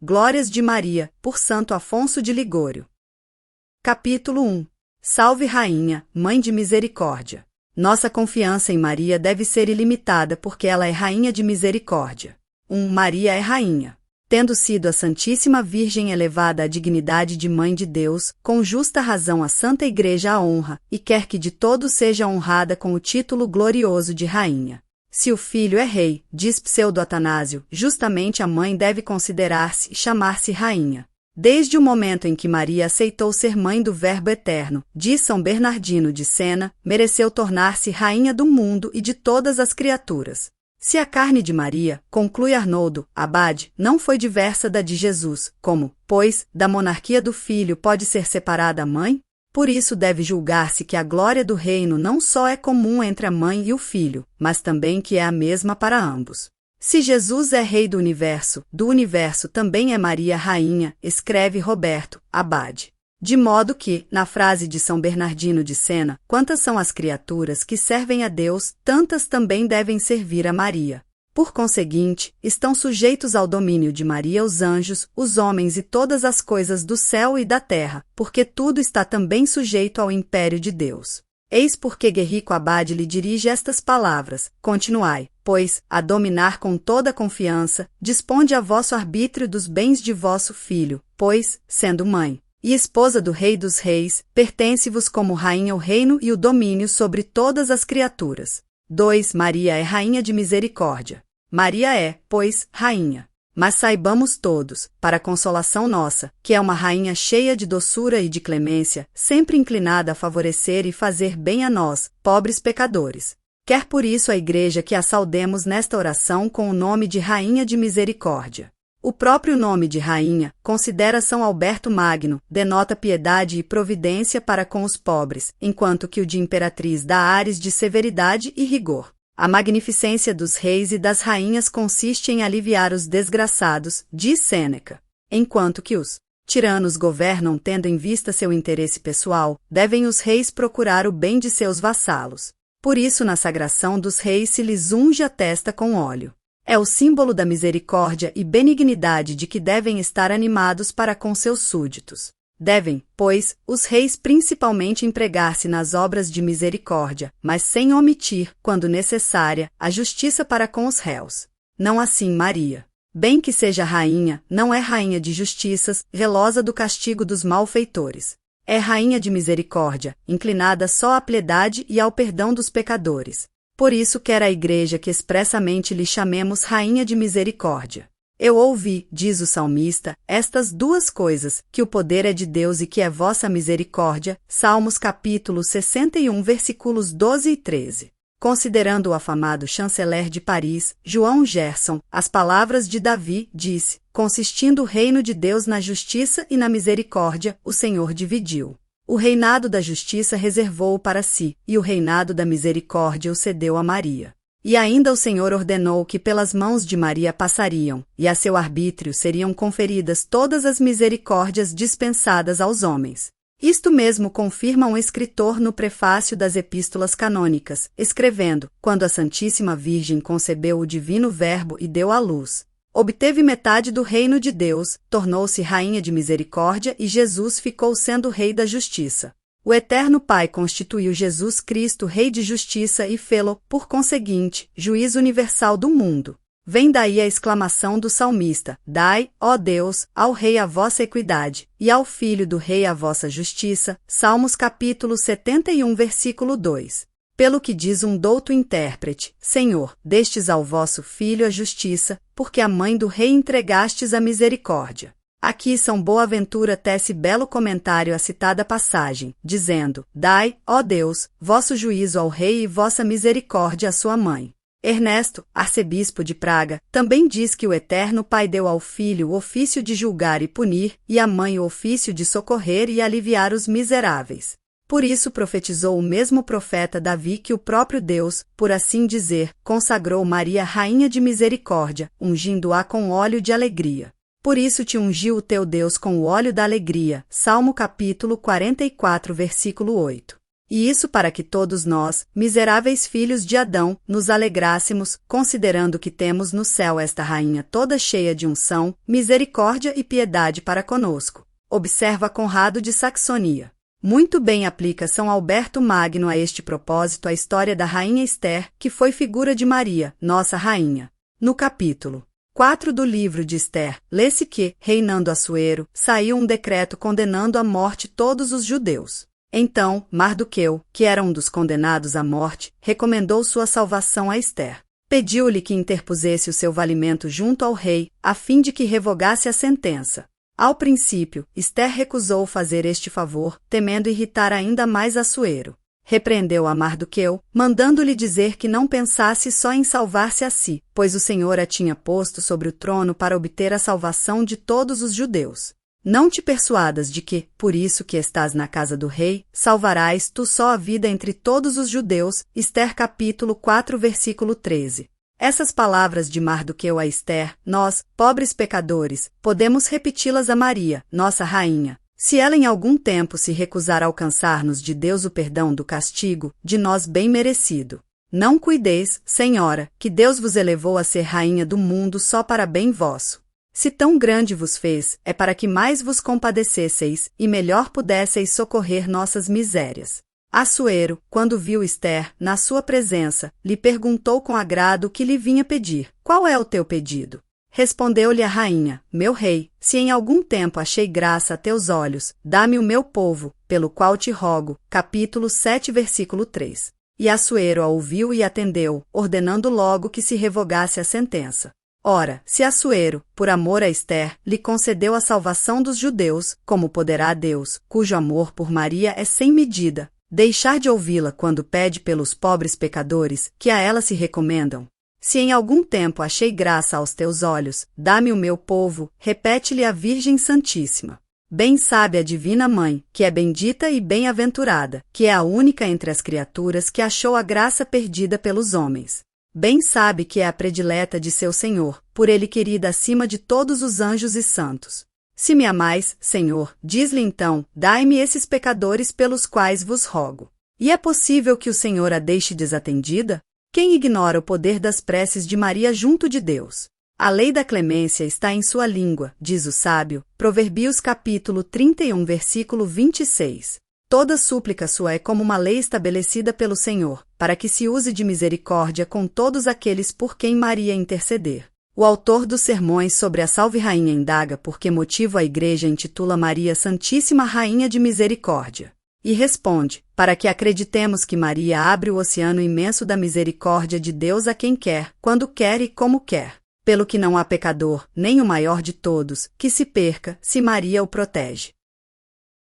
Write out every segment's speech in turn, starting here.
Glórias de Maria, por Santo Afonso de Ligório. Capítulo 1. Salve Rainha, Mãe de Misericórdia. Nossa confiança em Maria deve ser ilimitada porque ela é Rainha de Misericórdia. 1. Maria é Rainha. Tendo sido a Santíssima Virgem elevada à dignidade de Mãe de Deus, com justa razão a Santa Igreja a honra, e quer que de todos seja honrada com o título glorioso de Rainha. Se o filho é rei, diz Pseudo-Atanásio, justamente a mãe deve considerar-se e chamar-se rainha. Desde o momento em que Maria aceitou ser mãe do Verbo Eterno, diz São Bernardino de Sena, mereceu tornar-se rainha do mundo e de todas as criaturas. Se a carne de Maria, conclui Arnoldo, abade, não foi diversa da de Jesus, como, pois, da monarquia do filho pode ser separada a mãe? Por isso deve julgar-se que a glória do reino não só é comum entre a mãe e o filho, mas também que é a mesma para ambos. Se Jesus é rei do universo também é Maria rainha, escreve Roberto, abade. De modo que, na frase de São Bernardino de Sena, quantas são as criaturas que servem a Deus, tantas também devem servir a Maria. Por conseguinte, estão sujeitos ao domínio de Maria os anjos, os homens e todas as coisas do céu e da terra, porque tudo está também sujeito ao império de Deus. Eis porque Guerrico Abade lhe dirige estas palavras: continuai, pois, a dominar com toda a confiança, disponde a vosso arbítrio dos bens de vosso filho, pois, sendo mãe e esposa do Rei dos Reis, pertence-vos como rainha o reino e o domínio sobre todas as criaturas. 2. Maria é Rainha de Misericórdia. Maria é, pois, rainha. Mas saibamos todos, para consolação nossa, que é uma rainha cheia de doçura e de clemência, sempre inclinada a favorecer e fazer bem a nós, pobres pecadores. Quer por isso a Igreja que a saudemos nesta oração com o nome de Rainha de Misericórdia. O próprio nome de rainha, considera São Alberto Magno, denota piedade e providência para com os pobres, enquanto que o de imperatriz dá ares de severidade e rigor. A magnificência dos reis e das rainhas consiste em aliviar os desgraçados, diz Sêneca. Enquanto que os tiranos governam tendo em vista seu interesse pessoal, devem os reis procurar o bem de seus vassalos. Por isso na sagração dos reis se lhes unge a testa com óleo. É o símbolo da misericórdia e benignidade de que devem estar animados para com seus súditos. Devem, pois, os reis principalmente empregar-se nas obras de misericórdia, mas sem omitir, quando necessária, a justiça para com os réus. Não assim Maria. Bem que seja rainha, não é rainha de justiças, zelosa do castigo dos malfeitores. É rainha de misericórdia, inclinada só à piedade e ao perdão dos pecadores. Por isso quer a Igreja que expressamente lhe chamemos Rainha de Misericórdia. Eu ouvi, diz o salmista, estas duas coisas, que o poder é de Deus e que é vossa misericórdia, Salmos capítulo 61 versículos 12 e 13. Considerando o afamado chanceler de Paris, João Gerson, as palavras de Davi, disse: consistindo o reino de Deus na justiça e na misericórdia, o Senhor dividiu. O reinado da justiça reservou-o para si, e o reinado da misericórdia o cedeu a Maria. E ainda o Senhor ordenou que pelas mãos de Maria passariam, e a seu arbítrio seriam conferidas todas as misericórdias dispensadas aos homens. Isto mesmo confirma um escritor no prefácio das epístolas canônicas, escrevendo: quando a Santíssima Virgem concebeu o divino Verbo e deu à luz, obteve metade do reino de Deus, tornou-se rainha de misericórdia e Jesus ficou sendo rei da justiça. O Eterno Pai constituiu Jesus Cristo rei de justiça e fê-lo, por conseguinte, juiz universal do mundo. Vem daí a exclamação do salmista: dai, ó Deus, ao rei a vossa equidade, e ao filho do rei a vossa justiça. Salmos capítulo 71 versículo 2. Pelo que diz um douto intérprete: Senhor, destes ao vosso filho a justiça, porque a mãe do rei entregastes a misericórdia. Aqui São Boaventura tece belo comentário à citada passagem, dizendo: dai, ó Deus, vosso juízo ao rei e vossa misericórdia à sua mãe. Ernesto, arcebispo de Praga, também diz que o Eterno Pai deu ao filho o ofício de julgar e punir, e à mãe o ofício de socorrer e aliviar os miseráveis. Por isso profetizou o mesmo profeta Davi que o próprio Deus, por assim dizer, consagrou Maria rainha de misericórdia, ungindo-a com óleo de alegria. Por isso te ungiu o teu Deus com o óleo da alegria. Salmo capítulo 44 versículo 8. E isso para que todos nós, miseráveis filhos de Adão, nos alegrássemos, considerando que temos no céu esta rainha toda cheia de unção, misericórdia e piedade para conosco. Observa Conrado de Saxonia. Muito bem aplica São Alberto Magno a este propósito a história da rainha Esther, que foi figura de Maria, nossa rainha. No capítulo 4 do livro de Esther, lê-se que, reinando Assuero, saiu um decreto condenando à morte todos os judeus. Então, Mardoqueu, que era um dos condenados à morte, recomendou sua salvação a Esther. Pediu-lhe que interpusesse o seu valimento junto ao rei, a fim de que revogasse a sentença. Ao princípio, Esther recusou fazer este favor, temendo irritar ainda mais Assuero. Repreendeu a Mardoqueu, mandando-lhe dizer que não pensasse só em salvar-se a si, pois o Senhor a tinha posto sobre o trono para obter a salvação de todos os judeus. Não te persuadas de que, por isso que estás na casa do rei, salvarás tu só a vida entre todos os judeus. Esther capítulo 4 versículo 13. Essas palavras de Mardoqueu a Esther, nós, pobres pecadores, podemos repeti-las a Maria, nossa rainha. Se ela em algum tempo se recusar a alcançar-nos de Deus o perdão do castigo, de nós bem merecido. Não cuideis, Senhora, que Deus vos elevou a ser rainha do mundo só para bem vosso. Se tão grande vos fez, é para que mais vos compadecesseis, e melhor pudesseis socorrer nossas misérias. Assuero, quando viu Esther, na sua presença, lhe perguntou com agrado o que lhe vinha pedir. Qual é o teu pedido? Respondeu-lhe a rainha, meu rei, se em algum tempo achei graça a teus olhos, dá-me o meu povo, pelo qual te rogo. Capítulo 7 versículo 3. E Assuero a ouviu e atendeu, ordenando logo que se revogasse a sentença. Ora, se Assuero, por amor a Esther, lhe concedeu a salvação dos judeus, como poderá Deus, cujo amor por Maria é sem medida, deixar de ouvi-la quando pede pelos pobres pecadores, que a ela se recomendam? Se em algum tempo achei graça aos teus olhos, dá-me o meu povo, repete-lhe a Virgem Santíssima. Bem sabe a Divina Mãe, que é bendita e bem-aventurada, que é a única entre as criaturas que achou a graça perdida pelos homens. Bem sabe que é a predileta de seu Senhor, por ele querida acima de todos os anjos e santos. Se me amais, Senhor, diz-lhe então, dai-me esses pecadores pelos quais vos rogo. E é possível que o Senhor a deixe desatendida? Quem ignora o poder das preces de Maria junto de Deus? A lei da clemência está em sua língua, diz o sábio, Provérbios capítulo 31 versículo 26. Toda súplica sua é como uma lei estabelecida pelo Senhor, para que se use de misericórdia com todos aqueles por quem Maria interceder. O autor dos sermões sobre a Salve Rainha indaga por que motivo a Igreja intitula Maria Santíssima Rainha de Misericórdia. E responde, para que acreditemos que Maria abre o oceano imenso da misericórdia de Deus a quem quer, quando quer e como quer. Pelo que não há pecador, nem o maior de todos, que se perca, se Maria o protege.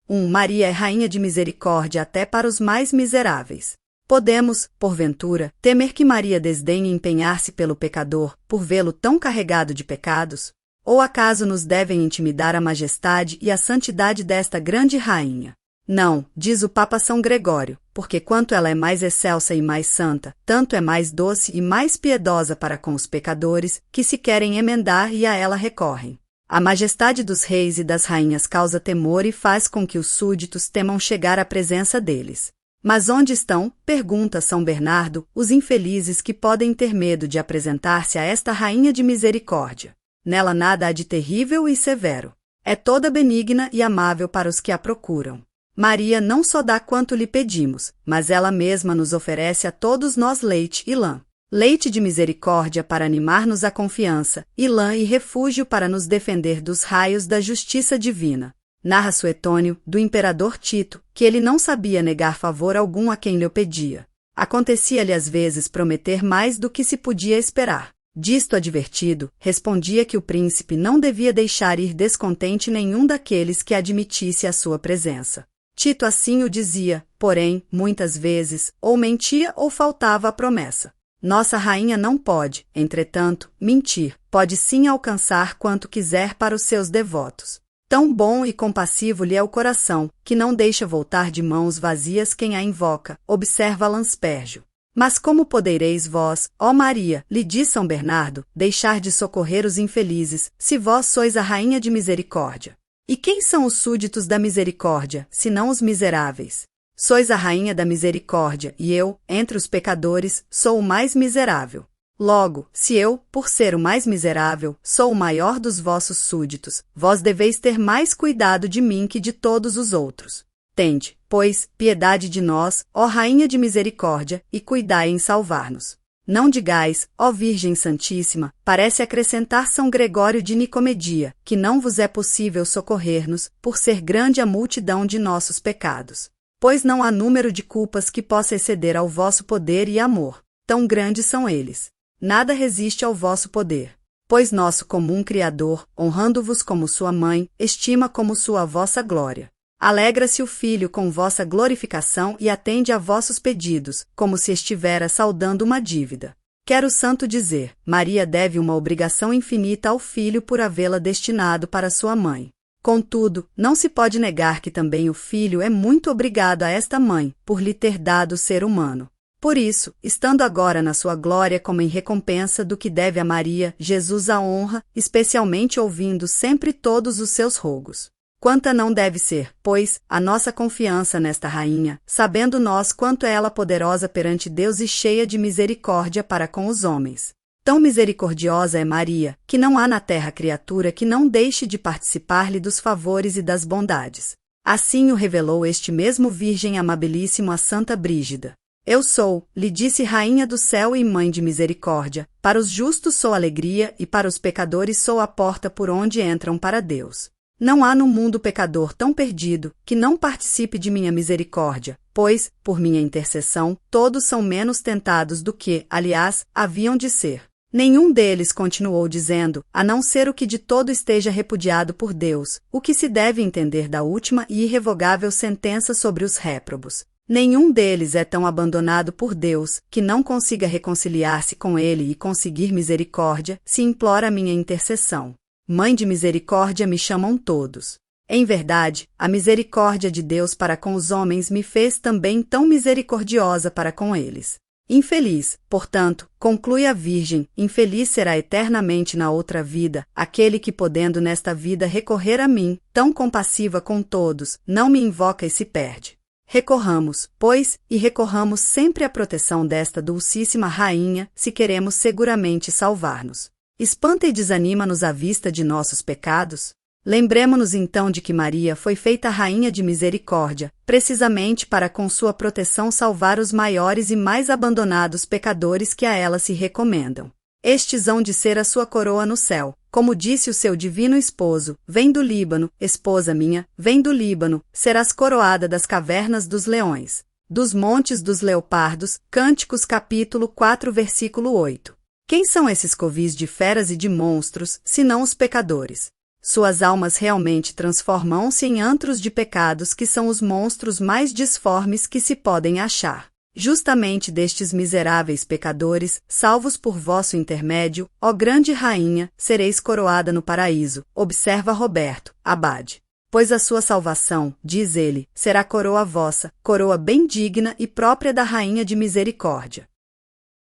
1. Maria é rainha de misericórdia até para os mais miseráveis. Podemos, porventura, temer que Maria desdenhe empenhar-se pelo pecador, por vê-lo tão carregado de pecados? Ou acaso nos devem intimidar a majestade e a santidade desta grande rainha? Não, diz o Papa São Gregório, porque quanto ela é mais excelsa e mais santa, tanto é mais doce e mais piedosa para com os pecadores, que se querem emendar e a ela recorrem. A majestade dos reis e das rainhas causa temor e faz com que os súditos temam chegar à presença deles. Mas onde estão, pergunta São Bernardo, os infelizes que podem ter medo de apresentar-se a esta rainha de misericórdia? Nela nada há de terrível e severo. É toda benigna e amável para os que a procuram. Maria não só dá quanto lhe pedimos, mas ela mesma nos oferece a todos nós leite e lã. Leite de misericórdia para animar-nos a confiança, e lã e refúgio para nos defender dos raios da justiça divina. Narra Suetônio, do imperador Tito, que ele não sabia negar favor algum a quem lhe o pedia. Acontecia-lhe às vezes prometer mais do que se podia esperar. Disto advertido, respondia que o príncipe não devia deixar ir descontente nenhum daqueles que admitisse a sua presença. Tito assim o dizia, porém, muitas vezes, ou mentia ou faltava a promessa. Nossa rainha não pode, entretanto, mentir, pode sim alcançar quanto quiser para os seus devotos. Tão bom e compassivo lhe é o coração, que não deixa voltar de mãos vazias quem a invoca, observa Lanspergio. Mas como podereis vós, ó Maria, lhe diz São Bernardo, deixar de socorrer os infelizes, se vós sois a rainha de misericórdia? E quem são os súditos da misericórdia, senão os miseráveis? Sois a rainha da misericórdia, e eu, entre os pecadores, sou o mais miserável. Logo, se eu, por ser o mais miserável, sou o maior dos vossos súditos, vós deveis ter mais cuidado de mim que de todos os outros. Tende, pois, piedade de nós, ó Rainha de misericórdia, e cuidai em salvar-nos. Não digais, ó Virgem Santíssima, parece acrescentar São Gregório de Nicomedia, que não vos é possível socorrer-nos, por ser grande a multidão de nossos pecados. Pois não há número de culpas que possa exceder ao vosso poder e amor, tão grandes são eles. Nada resiste ao vosso poder. Pois nosso comum Criador, honrando-vos como sua mãe, estima como sua vossa glória. Alegra-se o Filho com vossa glorificação e atende a vossos pedidos, como se estivera saldando uma dívida. Quer o santo dizer, Maria deve uma obrigação infinita ao Filho por havê-la destinado para sua mãe. Contudo, não se pode negar que também o Filho é muito obrigado a esta mãe, por lhe ter dado o ser humano. Por isso, estando agora na sua glória como em recompensa do que deve a Maria, Jesus a honra, especialmente ouvindo sempre todos os seus rogos. Quanta não deve ser, pois, a nossa confiança nesta rainha, sabendo nós quanto é ela poderosa perante Deus e cheia de misericórdia para com os homens. Tão misericordiosa é Maria, que não há na terra criatura que não deixe de participar-lhe dos favores e das bondades. Assim o revelou este mesmo Virgem amabilíssimo a Santa Brígida. Eu sou, lhe disse Rainha do céu e Mãe de misericórdia, para os justos sou alegria e para os pecadores sou a porta por onde entram para Deus. Não há no mundo pecador tão perdido que não participe de minha misericórdia, pois, por minha intercessão, todos são menos tentados do que, aliás, haviam de ser. Nenhum deles continuou dizendo, a não ser o que de todo esteja repudiado por Deus, o que se deve entender da última e irrevogável sentença sobre os réprobos. Nenhum deles é tão abandonado por Deus, que não consiga reconciliar-se com Ele e conseguir misericórdia, se implora minha intercessão. Mãe de misericórdia me chamam todos. Em verdade, a misericórdia de Deus para com os homens me fez também tão misericordiosa para com eles. Infeliz, portanto, conclui a Virgem, infeliz será eternamente na outra vida, aquele que podendo nesta vida recorrer a mim, tão compassiva com todos, não me invoca e se perde. Recorramos, pois, e recorramos sempre à proteção desta dulcíssima rainha, se queremos seguramente salvar-nos. Espanta e desanima-nos a vista de nossos pecados? Lembremo-nos então de que Maria foi feita rainha de misericórdia, precisamente para com sua proteção salvar os maiores e mais abandonados pecadores que a ela se recomendam. Estes hão de ser a sua coroa no céu. Como disse o seu divino esposo, vem do Líbano, esposa minha, vem do Líbano, serás coroada das cavernas dos leões, dos montes dos leopardos, Cânticos capítulo 4 versículo 8. Quem são esses covis de feras e de monstros, senão os pecadores? Suas almas realmente transformam-se em antros de pecados que são os monstros mais disformes que se podem achar. Justamente destes miseráveis pecadores, salvos por vosso intermédio, ó grande rainha, sereis coroada no paraíso, observa Roberto, abade. Pois a sua salvação, diz ele, será coroa vossa, coroa bem digna e própria da rainha de misericórdia.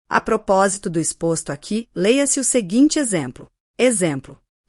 A propósito do exposto aqui, leia-se o seguinte exemplo.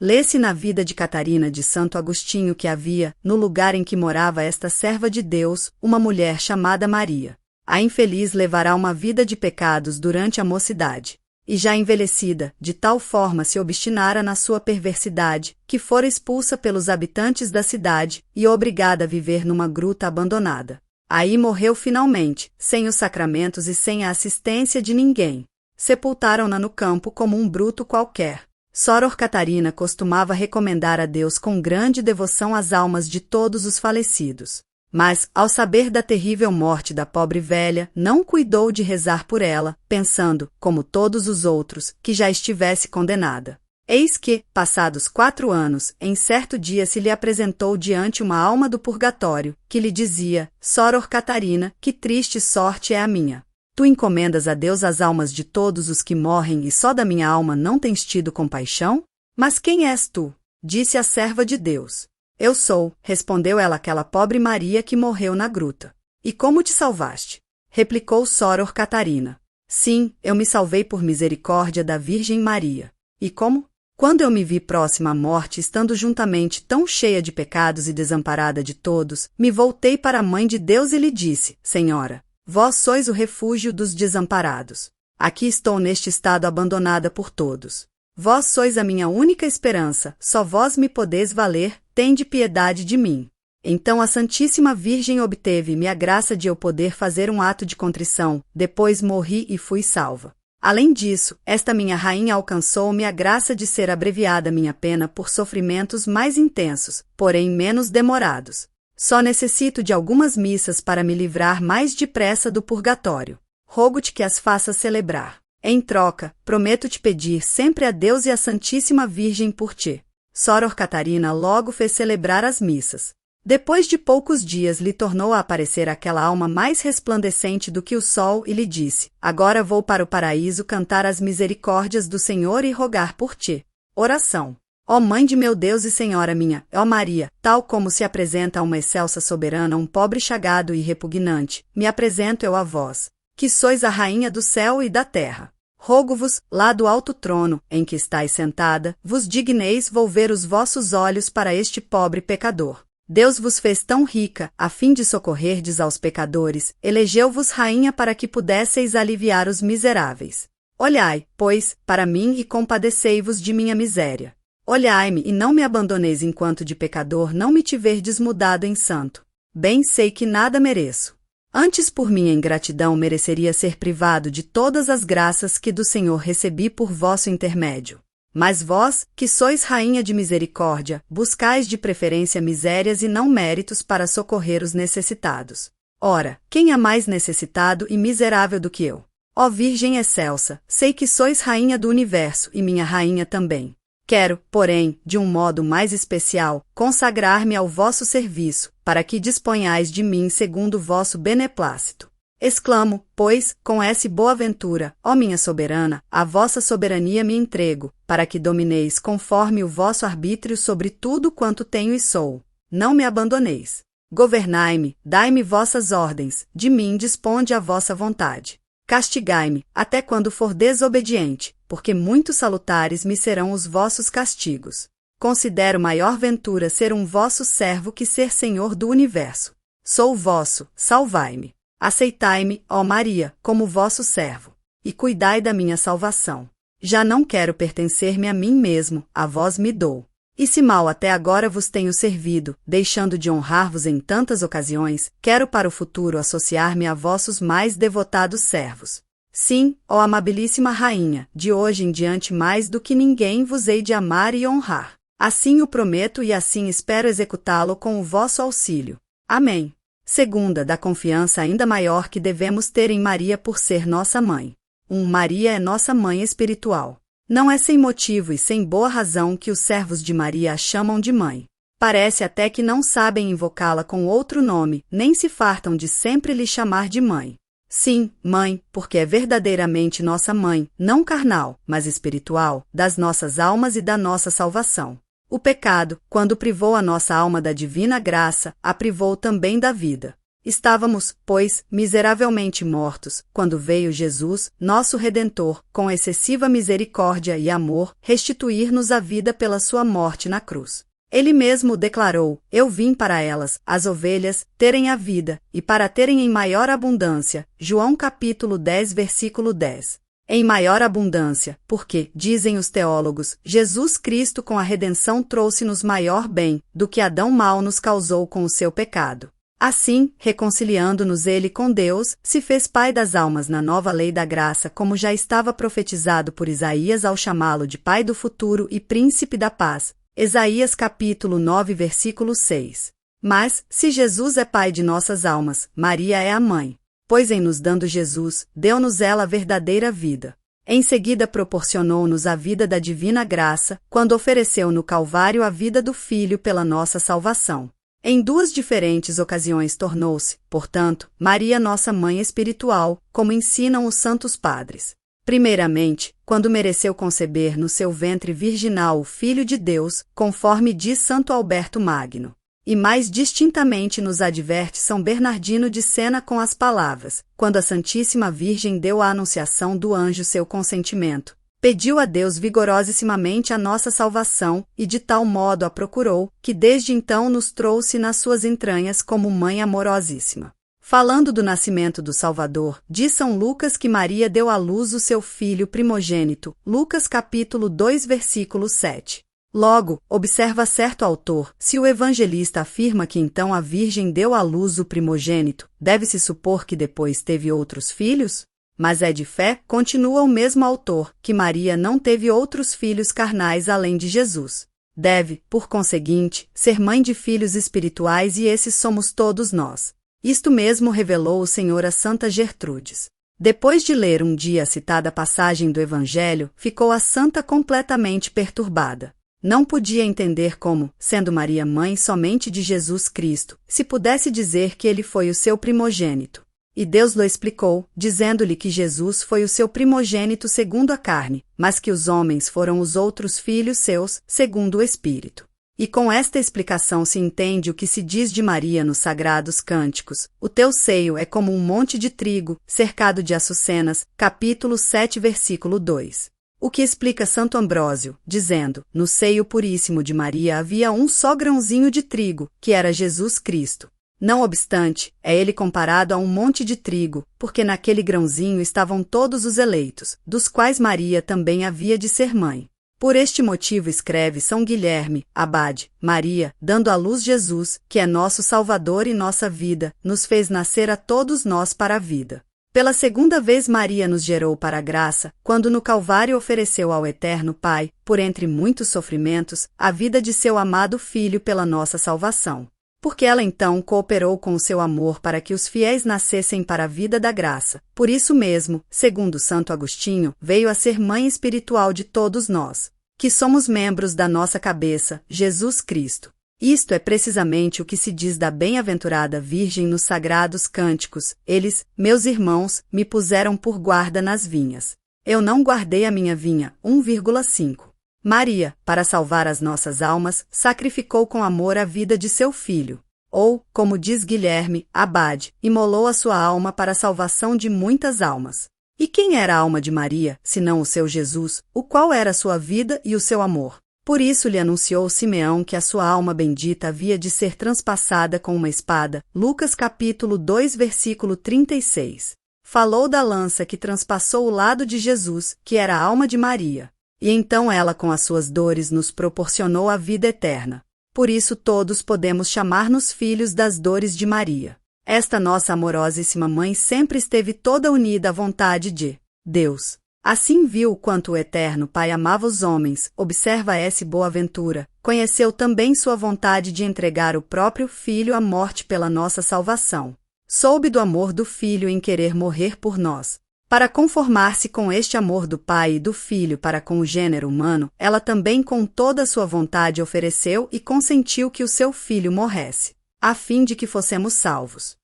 Lê-se na vida de Catarina de Santo Agostinho que havia, no lugar em que morava esta serva de Deus, uma mulher chamada Maria. A infeliz levará uma vida de pecados durante a mocidade, e já envelhecida, de tal forma se obstinara na sua perversidade, que fora expulsa pelos habitantes da cidade e obrigada a viver numa gruta abandonada. Aí morreu finalmente, sem os sacramentos e sem a assistência de ninguém. Sepultaram-na no campo como um bruto qualquer. Soror Catarina costumava recomendar a Deus com grande devoção as almas de todos os falecidos. Mas, ao saber da terrível morte da pobre velha, não cuidou de rezar por ela, pensando, como todos os outros, que já estivesse condenada. Eis que, passados 4 anos, em certo dia se lhe apresentou diante uma alma do purgatório, que lhe dizia, Soror Catarina, que triste sorte é a minha. Tu encomendas a Deus as almas de todos os que morrem e só da minha alma não tens tido compaixão? Mas quem és tu? Disse a serva de Deus. Eu sou, respondeu ela aquela pobre Maria que morreu na gruta. E como te salvaste? Replicou Soror Catarina. Sim, eu me salvei por misericórdia da Virgem Maria. E como? Quando eu me vi próxima à morte, estando juntamente tão cheia de pecados e desamparada de todos, me voltei para a Mãe de Deus e lhe disse: Senhora, vós sois o refúgio dos desamparados. Aqui estou neste estado abandonada por todos. Vós sois a minha única esperança, só vós me podeis valer, tende piedade de mim. Então a Santíssima Virgem obteve-me a graça de eu poder fazer um ato de contrição, depois morri e fui salva. Além disso, esta minha rainha alcançou-me a graça de ser abreviada minha pena por sofrimentos mais intensos, porém menos demorados. Só necessito de algumas missas para me livrar mais depressa do purgatório. Rogo-te que as faças celebrar. Em troca, prometo-te pedir sempre a Deus e a Santíssima Virgem por ti. Soror Catarina logo fez celebrar as missas. Depois de poucos dias lhe tornou a aparecer aquela alma mais resplandecente do que o sol e lhe disse: Agora vou para o paraíso cantar as misericórdias do Senhor e rogar por ti. Oração. Ó Mãe de meu Deus e Senhora minha, ó Maria, tal como se apresenta a uma excelsa soberana um pobre chagado e repugnante, me apresento eu a vós, que sois a Rainha do céu e da terra. Rogo-vos, lá do alto trono, em que estáis sentada, vos digneis volver os vossos olhos para este pobre pecador. Deus vos fez tão rica, a fim de socorrerdes aos pecadores, elegeu-vos rainha para que pudesseis aliviar os miseráveis. Olhai, pois, para mim e compadecei-vos de minha miséria. Olhai-me e não me abandoneis enquanto de pecador não me tiverdes mudado em santo. Bem sei que nada mereço. Antes por minha ingratidão mereceria ser privado de todas as graças que do Senhor recebi por vosso intermédio. Mas vós, que sois rainha de misericórdia, buscais de preferência misérias e não méritos para socorrer os necessitados. Ora, quem é mais necessitado e miserável do que eu? Ó Virgem excelsa, sei que sois rainha do universo e minha rainha também. Quero, porém, de um modo mais especial, consagrar-me ao vosso serviço, para que disponhais de mim segundo o vosso beneplácito. Exclamo, pois, com essa boa ventura, ó minha soberana, a vossa soberania me entrego, para que domineis conforme o vosso arbítrio sobre tudo quanto tenho e sou. Não me abandoneis. Governai-me, dai-me vossas ordens, de mim disponde a vossa vontade. Castigai-me, até quando for desobediente, porque muito salutares me serão os vossos castigos. Considero maior ventura ser um vosso servo que ser Senhor do universo. Sou vosso, salvai-me. Aceitai-me, ó Maria, como vosso servo, e cuidai da minha salvação. Já não quero pertencer-me a mim mesmo, a vós me dou. E se mal até agora vos tenho servido, deixando de honrar-vos em tantas ocasiões, quero para o futuro associar-me a vossos mais devotados servos. Sim, ó amabilíssima rainha, de hoje em diante mais do que ninguém vos hei de amar e honrar. Assim o prometo e assim espero executá-lo com o vosso auxílio. Amém. Segunda, da confiança ainda maior que devemos ter em Maria por ser nossa mãe. Maria é nossa mãe espiritual. Não é sem motivo e sem boa razão que os servos de Maria a chamam de mãe. Parece até que não sabem invocá-la com outro nome, nem se fartam de sempre lhe chamar de mãe. Sim, mãe, porque é verdadeiramente nossa mãe, não carnal, mas espiritual, das nossas almas e da nossa salvação. O pecado, quando privou a nossa alma da divina graça, a privou também da vida. Estávamos, pois, miseravelmente mortos, quando veio Jesus, nosso Redentor, com excessiva misericórdia e amor, restituir-nos a vida pela sua morte na cruz. Ele mesmo declarou: Eu vim para elas, as ovelhas, terem a vida, e para terem em maior abundância. João capítulo 10, versículo 10. Em maior abundância, porque, dizem os teólogos, Jesus Cristo com a redenção trouxe-nos maior bem, do que Adão mal nos causou com o seu pecado. Assim, reconciliando-nos ele com Deus, se fez Pai das almas na nova lei da graça, como já estava profetizado por Isaías ao chamá-lo de Pai do futuro e Príncipe da paz. Isaías capítulo 9, versículo 6. Mas, se Jesus é Pai de nossas almas, Maria é a Mãe. Pois em nos dando Jesus, deu-nos ela a verdadeira vida. Em seguida proporcionou-nos a vida da divina graça, quando ofereceu no Calvário a vida do Filho pela nossa salvação. Em duas diferentes ocasiões tornou-se, portanto, Maria nossa Mãe espiritual, como ensinam os santos padres. Primeiramente, quando mereceu conceber no seu ventre virginal o Filho de Deus, conforme diz Santo Alberto Magno. E mais distintamente nos adverte São Bernardino de Sena com as palavras: quando a Santíssima Virgem deu à anunciação do anjo seu consentimento, Pediu a Deus vigorosissimamente a nossa salvação e de tal modo a procurou, que desde então nos trouxe nas suas entranhas como mãe amorosíssima. Falando do nascimento do Salvador, diz São Lucas que Maria deu à luz o seu filho primogênito, Lucas capítulo 2 versículo 7. Logo, observa certo autor, se o evangelista afirma que então a Virgem deu à luz o primogênito, deve-se supor que depois teve outros filhos? Mas é de fé, continua o mesmo autor, que Maria não teve outros filhos carnais além de Jesus. Deve, por conseguinte, ser mãe de filhos espirituais e esses somos todos nós. Isto mesmo revelou o Senhor a Santa Gertrudes. Depois de ler um dia a citada passagem do Evangelho, ficou a santa completamente perturbada. Não podia entender como, sendo Maria mãe somente de Jesus Cristo, se pudesse dizer que ele foi o seu primogênito. E Deus lhe explicou, dizendo-lhe que Jesus foi o seu primogênito segundo a carne, mas que os homens foram os outros filhos seus, segundo o Espírito. E com esta explicação se entende o que se diz de Maria nos sagrados cânticos: o teu seio é como um monte de trigo, cercado de açucenas, capítulo 7, versículo 2. O que explica Santo Ambrósio, dizendo, no seio puríssimo de Maria havia um só grãozinho de trigo, que era Jesus Cristo. Não obstante, é ele comparado a um monte de trigo, porque naquele grãozinho estavam todos os eleitos, dos quais Maria também havia de ser mãe. Por este motivo escreve São Guilherme, abade, Maria, dando à luz Jesus, que é nosso Salvador e nossa vida, nos fez nascer a todos nós para a vida. Pela segunda vez Maria nos gerou para a graça, quando no Calvário ofereceu ao Eterno Pai, por entre muitos sofrimentos, a vida de seu amado Filho pela nossa salvação. Porque ela então cooperou com o seu amor para que os fiéis nascessem para a vida da graça. Por isso mesmo, segundo Santo Agostinho, veio a ser mãe espiritual de todos nós, que somos membros da nossa cabeça, Jesus Cristo. Isto é precisamente o que se diz da bem-aventurada Virgem nos sagrados cânticos: eles, meus irmãos, me puseram por guarda nas vinhas. Eu não guardei a minha vinha. 1,5. Maria, para salvar as nossas almas, sacrificou com amor a vida de seu filho. Ou, como diz Guilherme, abade, imolou a sua alma para a salvação de muitas almas. E quem era a alma de Maria, senão o seu Jesus, o qual era a sua vida e o seu amor? Por isso lhe anunciou Simeão que a sua alma bendita havia de ser transpassada com uma espada. Lucas capítulo 2 versículo 36. Falou da lança que transpassou o lado de Jesus, que era a alma de Maria. E então ela com as suas dores nos proporcionou a vida eterna. Por isso todos podemos chamar-nos filhos das dores de Maria. Esta nossa amorosíssima mãe sempre esteve toda unida à vontade de Deus. Assim viu quanto o Eterno Pai amava os homens, observa S. Boaventura, conheceu também sua vontade de entregar o próprio Filho à morte pela nossa salvação. Soube do amor do Filho em querer morrer por nós. Para conformar-se com este amor do Pai e do Filho para com o gênero humano, ela também com toda a sua vontade ofereceu e consentiu que o seu Filho morresse, a fim de que fossemos salvos.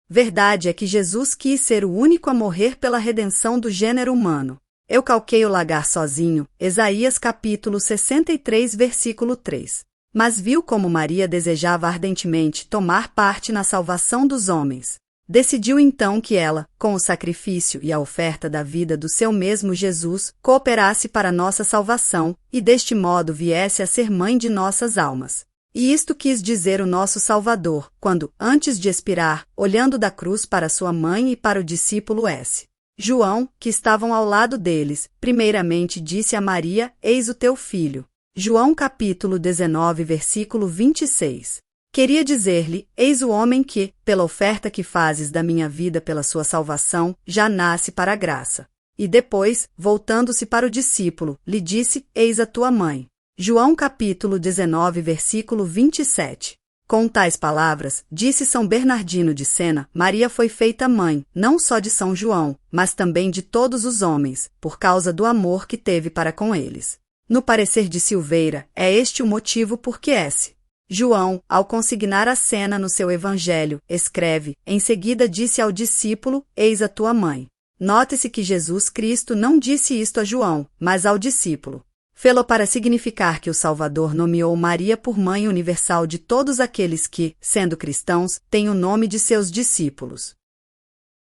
Verdade é que Jesus quis ser o único a morrer pela redenção do gênero humano. Eu calquei o lagar sozinho, Isaías capítulo 63 versículo 3. Mas viu como Maria desejava ardentemente tomar parte na salvação dos homens. Decidiu então que ela, com o sacrifício e a oferta da vida do seu mesmo Jesus, cooperasse para nossa salvação, e deste modo viesse a ser mãe de nossas almas. E isto quis dizer o nosso Salvador, quando, antes de expirar, olhando da cruz para sua mãe e para o discípulo S. João, que estavam ao lado deles, primeiramente disse a Maria: eis o teu filho. João capítulo 19 versículo 26. Queria dizer-lhe: eis o homem que, pela oferta que fazes da minha vida pela sua salvação, já nasce para a graça. E depois, voltando-se para o discípulo, lhe disse: eis a tua mãe. João capítulo 19 versículo 27. Com tais palavras, disse São Bernardino de Sena, Maria foi feita mãe, não só de São João, mas também de todos os homens, por causa do amor que teve para com eles. No parecer de Silveira, é este o motivo por que S. João, ao consignar a cena no seu evangelho, escreve: em seguida disse ao discípulo: eis a tua mãe. Note-se que Jesus Cristo não disse isto a João, mas ao discípulo. Fê-lo para significar que o Salvador nomeou Maria por mãe universal de todos aqueles que, sendo cristãos, têm o nome de seus discípulos.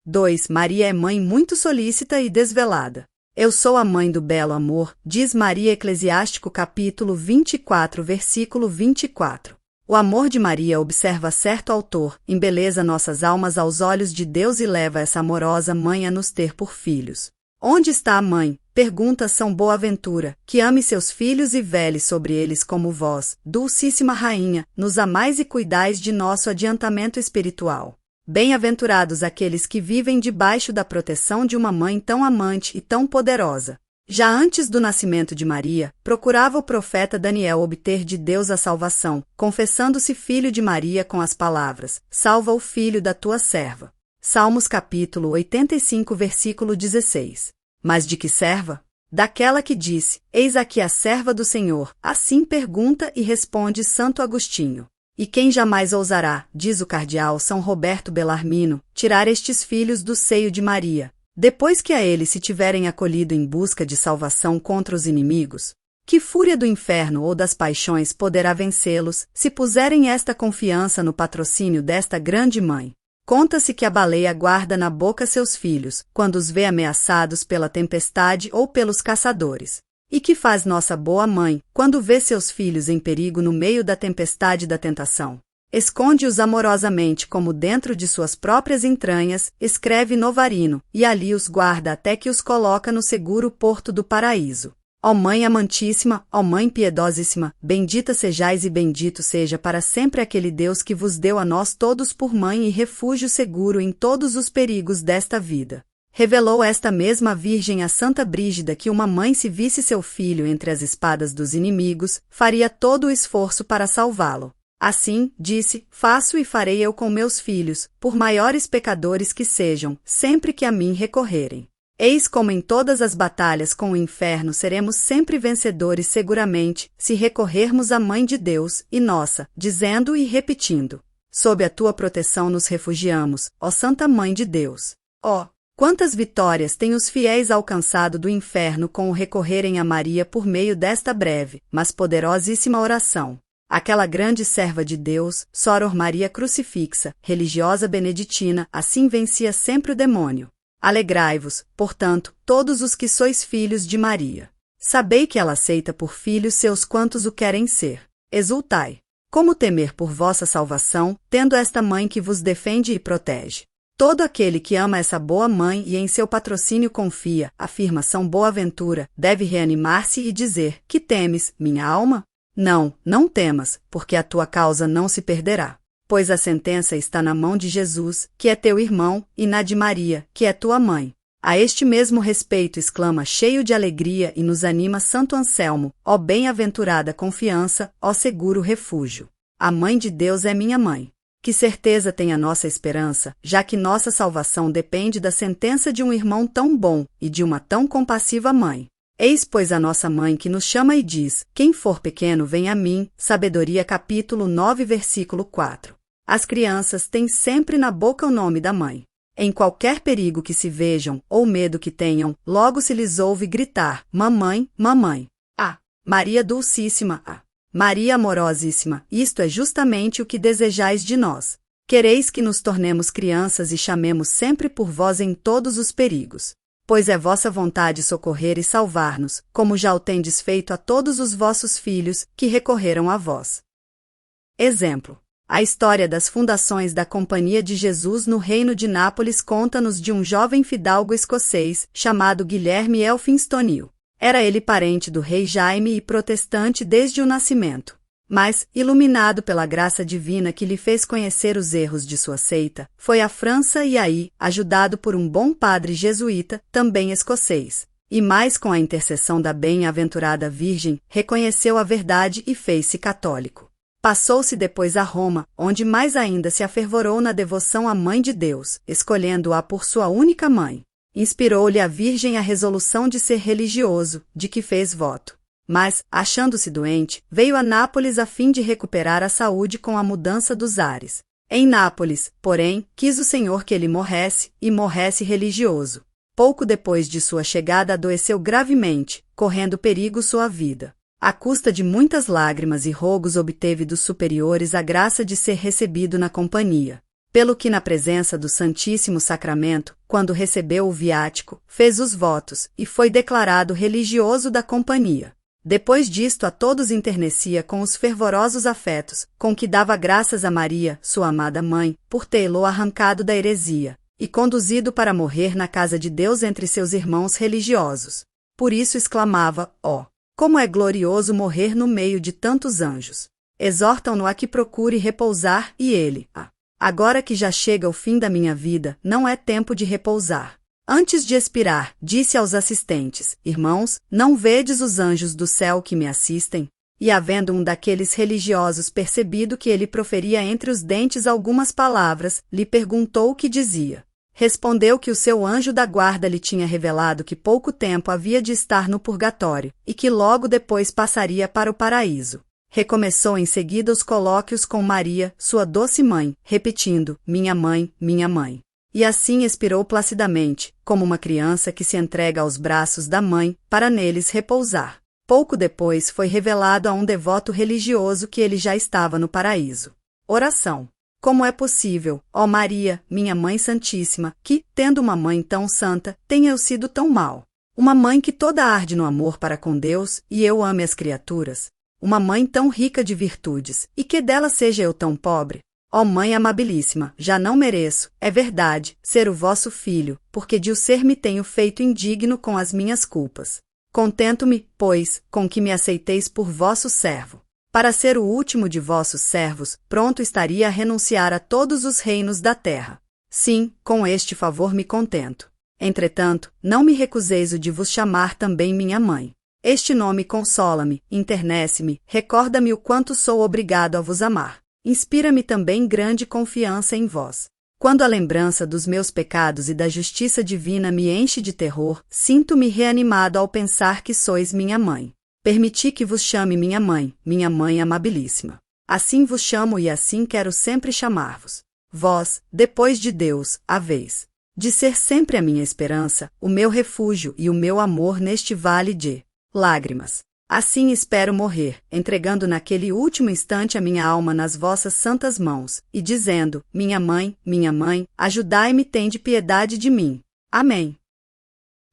2. Maria é mãe muito solícita e desvelada. Eu sou a mãe do belo amor, diz Maria. Eclesiástico capítulo 24, versículo 24. O amor de Maria, observa certo autor, embeleza nossas almas aos olhos de Deus e leva essa amorosa mãe a nos ter por filhos. Onde está a mãe? Pergunta São Boaventura, que ame seus filhos e vele sobre eles como vós, dulcíssima rainha, nos amais e cuidais de nosso adiantamento espiritual. Bem-aventurados aqueles que vivem debaixo da proteção de uma mãe tão amante e tão poderosa. Já antes do nascimento de Maria, procurava o profeta Daniel obter de Deus a salvação, confessando-se filho de Maria com as palavras: salva o filho da tua serva. Salmos capítulo 85, versículo 16. Mas de que serva? Daquela que disse: eis aqui a serva do Senhor. Assim pergunta e responde Santo Agostinho. E quem jamais ousará, diz o cardeal São Roberto Bellarmino, tirar estes filhos do seio de Maria, depois que a ele se tiverem acolhido em busca de salvação contra os inimigos? Que fúria do inferno ou das paixões poderá vencê-los, se puserem esta confiança no patrocínio desta grande mãe? Conta-se que a baleia guarda na boca seus filhos, quando os vê ameaçados pela tempestade ou pelos caçadores. E que faz nossa boa mãe, quando vê seus filhos em perigo no meio da tempestade da tentação? Esconde-os amorosamente como dentro de suas próprias entranhas, escreve Novarino, e ali os guarda até que os coloca no seguro porto do paraíso. Ó Mãe amantíssima, ó Mãe piedosíssima, bendita sejais e bendito seja para sempre aquele Deus que vos deu a nós todos por mãe e refúgio seguro em todos os perigos desta vida. Revelou esta mesma Virgem a Santa Brígida que uma mãe, se visse seu filho entre as espadas dos inimigos, faria todo o esforço para salvá-lo. Assim, disse, faço e farei eu com meus filhos, por maiores pecadores que sejam, sempre que a mim recorrerem. Eis como em todas as batalhas com o inferno seremos sempre vencedores seguramente, se recorrermos à Mãe de Deus e nossa, dizendo e repetindo: sob a tua proteção nos refugiamos, ó Santa Mãe de Deus. Ó, quantas vitórias têm os fiéis alcançado do inferno com o recorrerem a Maria por meio desta breve, mas poderosíssima oração. Aquela grande serva de Deus, Soror Maria Crucifixa, religiosa beneditina, assim vencia sempre o demônio. Alegrai-vos, portanto, todos os que sois filhos de Maria. Sabei que ela aceita por filhos seus quantos o querem ser. Exultai. Como temer por vossa salvação, tendo esta mãe que vos defende e protege? Todo aquele que ama essa boa mãe e em seu patrocínio confia, afirma São Boaventura, deve reanimar-se e dizer: que temes, minha alma? Não, não temas, porque a tua causa não se perderá. Pois a sentença está na mão de Jesus, que é teu irmão, e na de Maria, que é tua mãe. A este mesmo respeito exclama cheio de alegria e nos anima Santo Anselmo: ó bem-aventurada confiança, ó seguro refúgio. A Mãe de Deus é minha mãe. Que certeza tem a nossa esperança, já que nossa salvação depende da sentença de um irmão tão bom e de uma tão compassiva mãe. Eis, pois, a nossa mãe que nos chama e diz: quem for pequeno, vem a mim. Sabedoria capítulo 9, versículo 4. As crianças têm sempre na boca o nome da mãe. Em qualquer perigo que se vejam, ou medo que tenham, logo se lhes ouve gritar: mamãe, mamãe. Ah, Maria Dulcíssima, ah, Maria Amorosíssima, isto é justamente o que desejais de nós. Quereis que nos tornemos crianças e chamemos sempre por vós em todos os perigos. Pois é vossa vontade socorrer e salvar-nos, como já o tendes feito a todos os vossos filhos, que recorreram a vós. Exemplo. A história das fundações da Companhia de Jesus no Reino de Nápoles conta-nos de um jovem fidalgo escocês, chamado Guilherme Elphinstone. Era ele parente do rei Jaime e protestante desde o nascimento. Mas, iluminado pela graça divina que lhe fez conhecer os erros de sua seita, foi à França e aí, ajudado por um bom padre jesuíta, também escocês, e mais com a intercessão da bem-aventurada Virgem, reconheceu a verdade e fez-se católico. Passou-se depois a Roma, onde mais ainda se afervorou na devoção à Mãe de Deus, escolhendo-a por sua única mãe. Inspirou-lhe a Virgem a resolução de ser religioso, de que fez voto. Mas, achando-se doente, veio a Nápoles a fim de recuperar a saúde com a mudança dos ares. Em Nápoles, porém, quis o Senhor que ele morresse, e morresse religioso. Pouco depois de sua chegada adoeceu gravemente, correndo perigo sua vida. À custa de muitas lágrimas e rogos obteve dos superiores a graça de ser recebido na companhia. pelo que na presença do Santíssimo Sacramento, quando recebeu o viático, fez os votos, e foi declarado religioso da companhia. Depois disto a todos enternecia com os fervorosos afetos, com que dava graças a Maria, sua amada mãe, por tê-lo arrancado da heresia, e conduzido para morrer na casa de Deus entre seus irmãos religiosos. Por isso exclamava, ó, como é glorioso morrer no meio de tantos anjos. Exortam-no a que procure repousar, e ele, agora que já chega o fim da minha vida, não é tempo de repousar. Antes de expirar, disse aos assistentes, irmãos, não vedes os anjos do céu que me assistem? E havendo um daqueles religiosos percebido que ele proferia entre os dentes algumas palavras, lhe perguntou o que dizia. Respondeu que o seu anjo da guarda lhe tinha revelado que pouco tempo havia de estar no purgatório, e que logo depois passaria para o paraíso. Recomeçou em seguida os colóquios com Maria, sua doce mãe, repetindo, minha mãe, minha mãe. E assim expirou placidamente, como uma criança que se entrega aos braços da mãe, para neles repousar. Pouco depois foi revelado a um devoto religioso que ele já estava no paraíso. Oração. Como é possível, ó Maria, minha Mãe Santíssima, que, tendo uma mãe tão santa, tenha eu sido tão mal? Uma mãe que toda arde no amor para com Deus, e eu ame as criaturas? Uma mãe tão rica de virtudes, e que dela seja eu tão pobre? Ó Mãe amabilíssima, já não mereço, é verdade, ser o vosso filho, porque de o ser me tenho feito indigno com as minhas culpas. Contento-me, pois, com que me aceiteis por vosso servo. Para ser o último de vossos servos, pronto estaria a renunciar a todos os reinos da terra. Sim, com este favor me contento. Entretanto, não me recuseis o de vos chamar também minha mãe. Este nome consola-me, internece-me, recorda-me o quanto sou obrigado a vos amar. Inspira-me também grande confiança em vós. Quando a lembrança dos meus pecados e da justiça divina me enche de terror, sinto-me reanimado ao pensar que sois minha mãe. Permiti que vos chame minha mãe amabilíssima. Assim vos chamo e assim quero sempre chamar-vos. Vós, depois de Deus, haveis de ser sempre a minha esperança, o meu refúgio e o meu amor neste vale de lágrimas. Assim espero morrer, entregando naquele último instante a minha alma nas vossas santas mãos, e dizendo, minha mãe, ajudai-me e tende piedade de mim. Amém.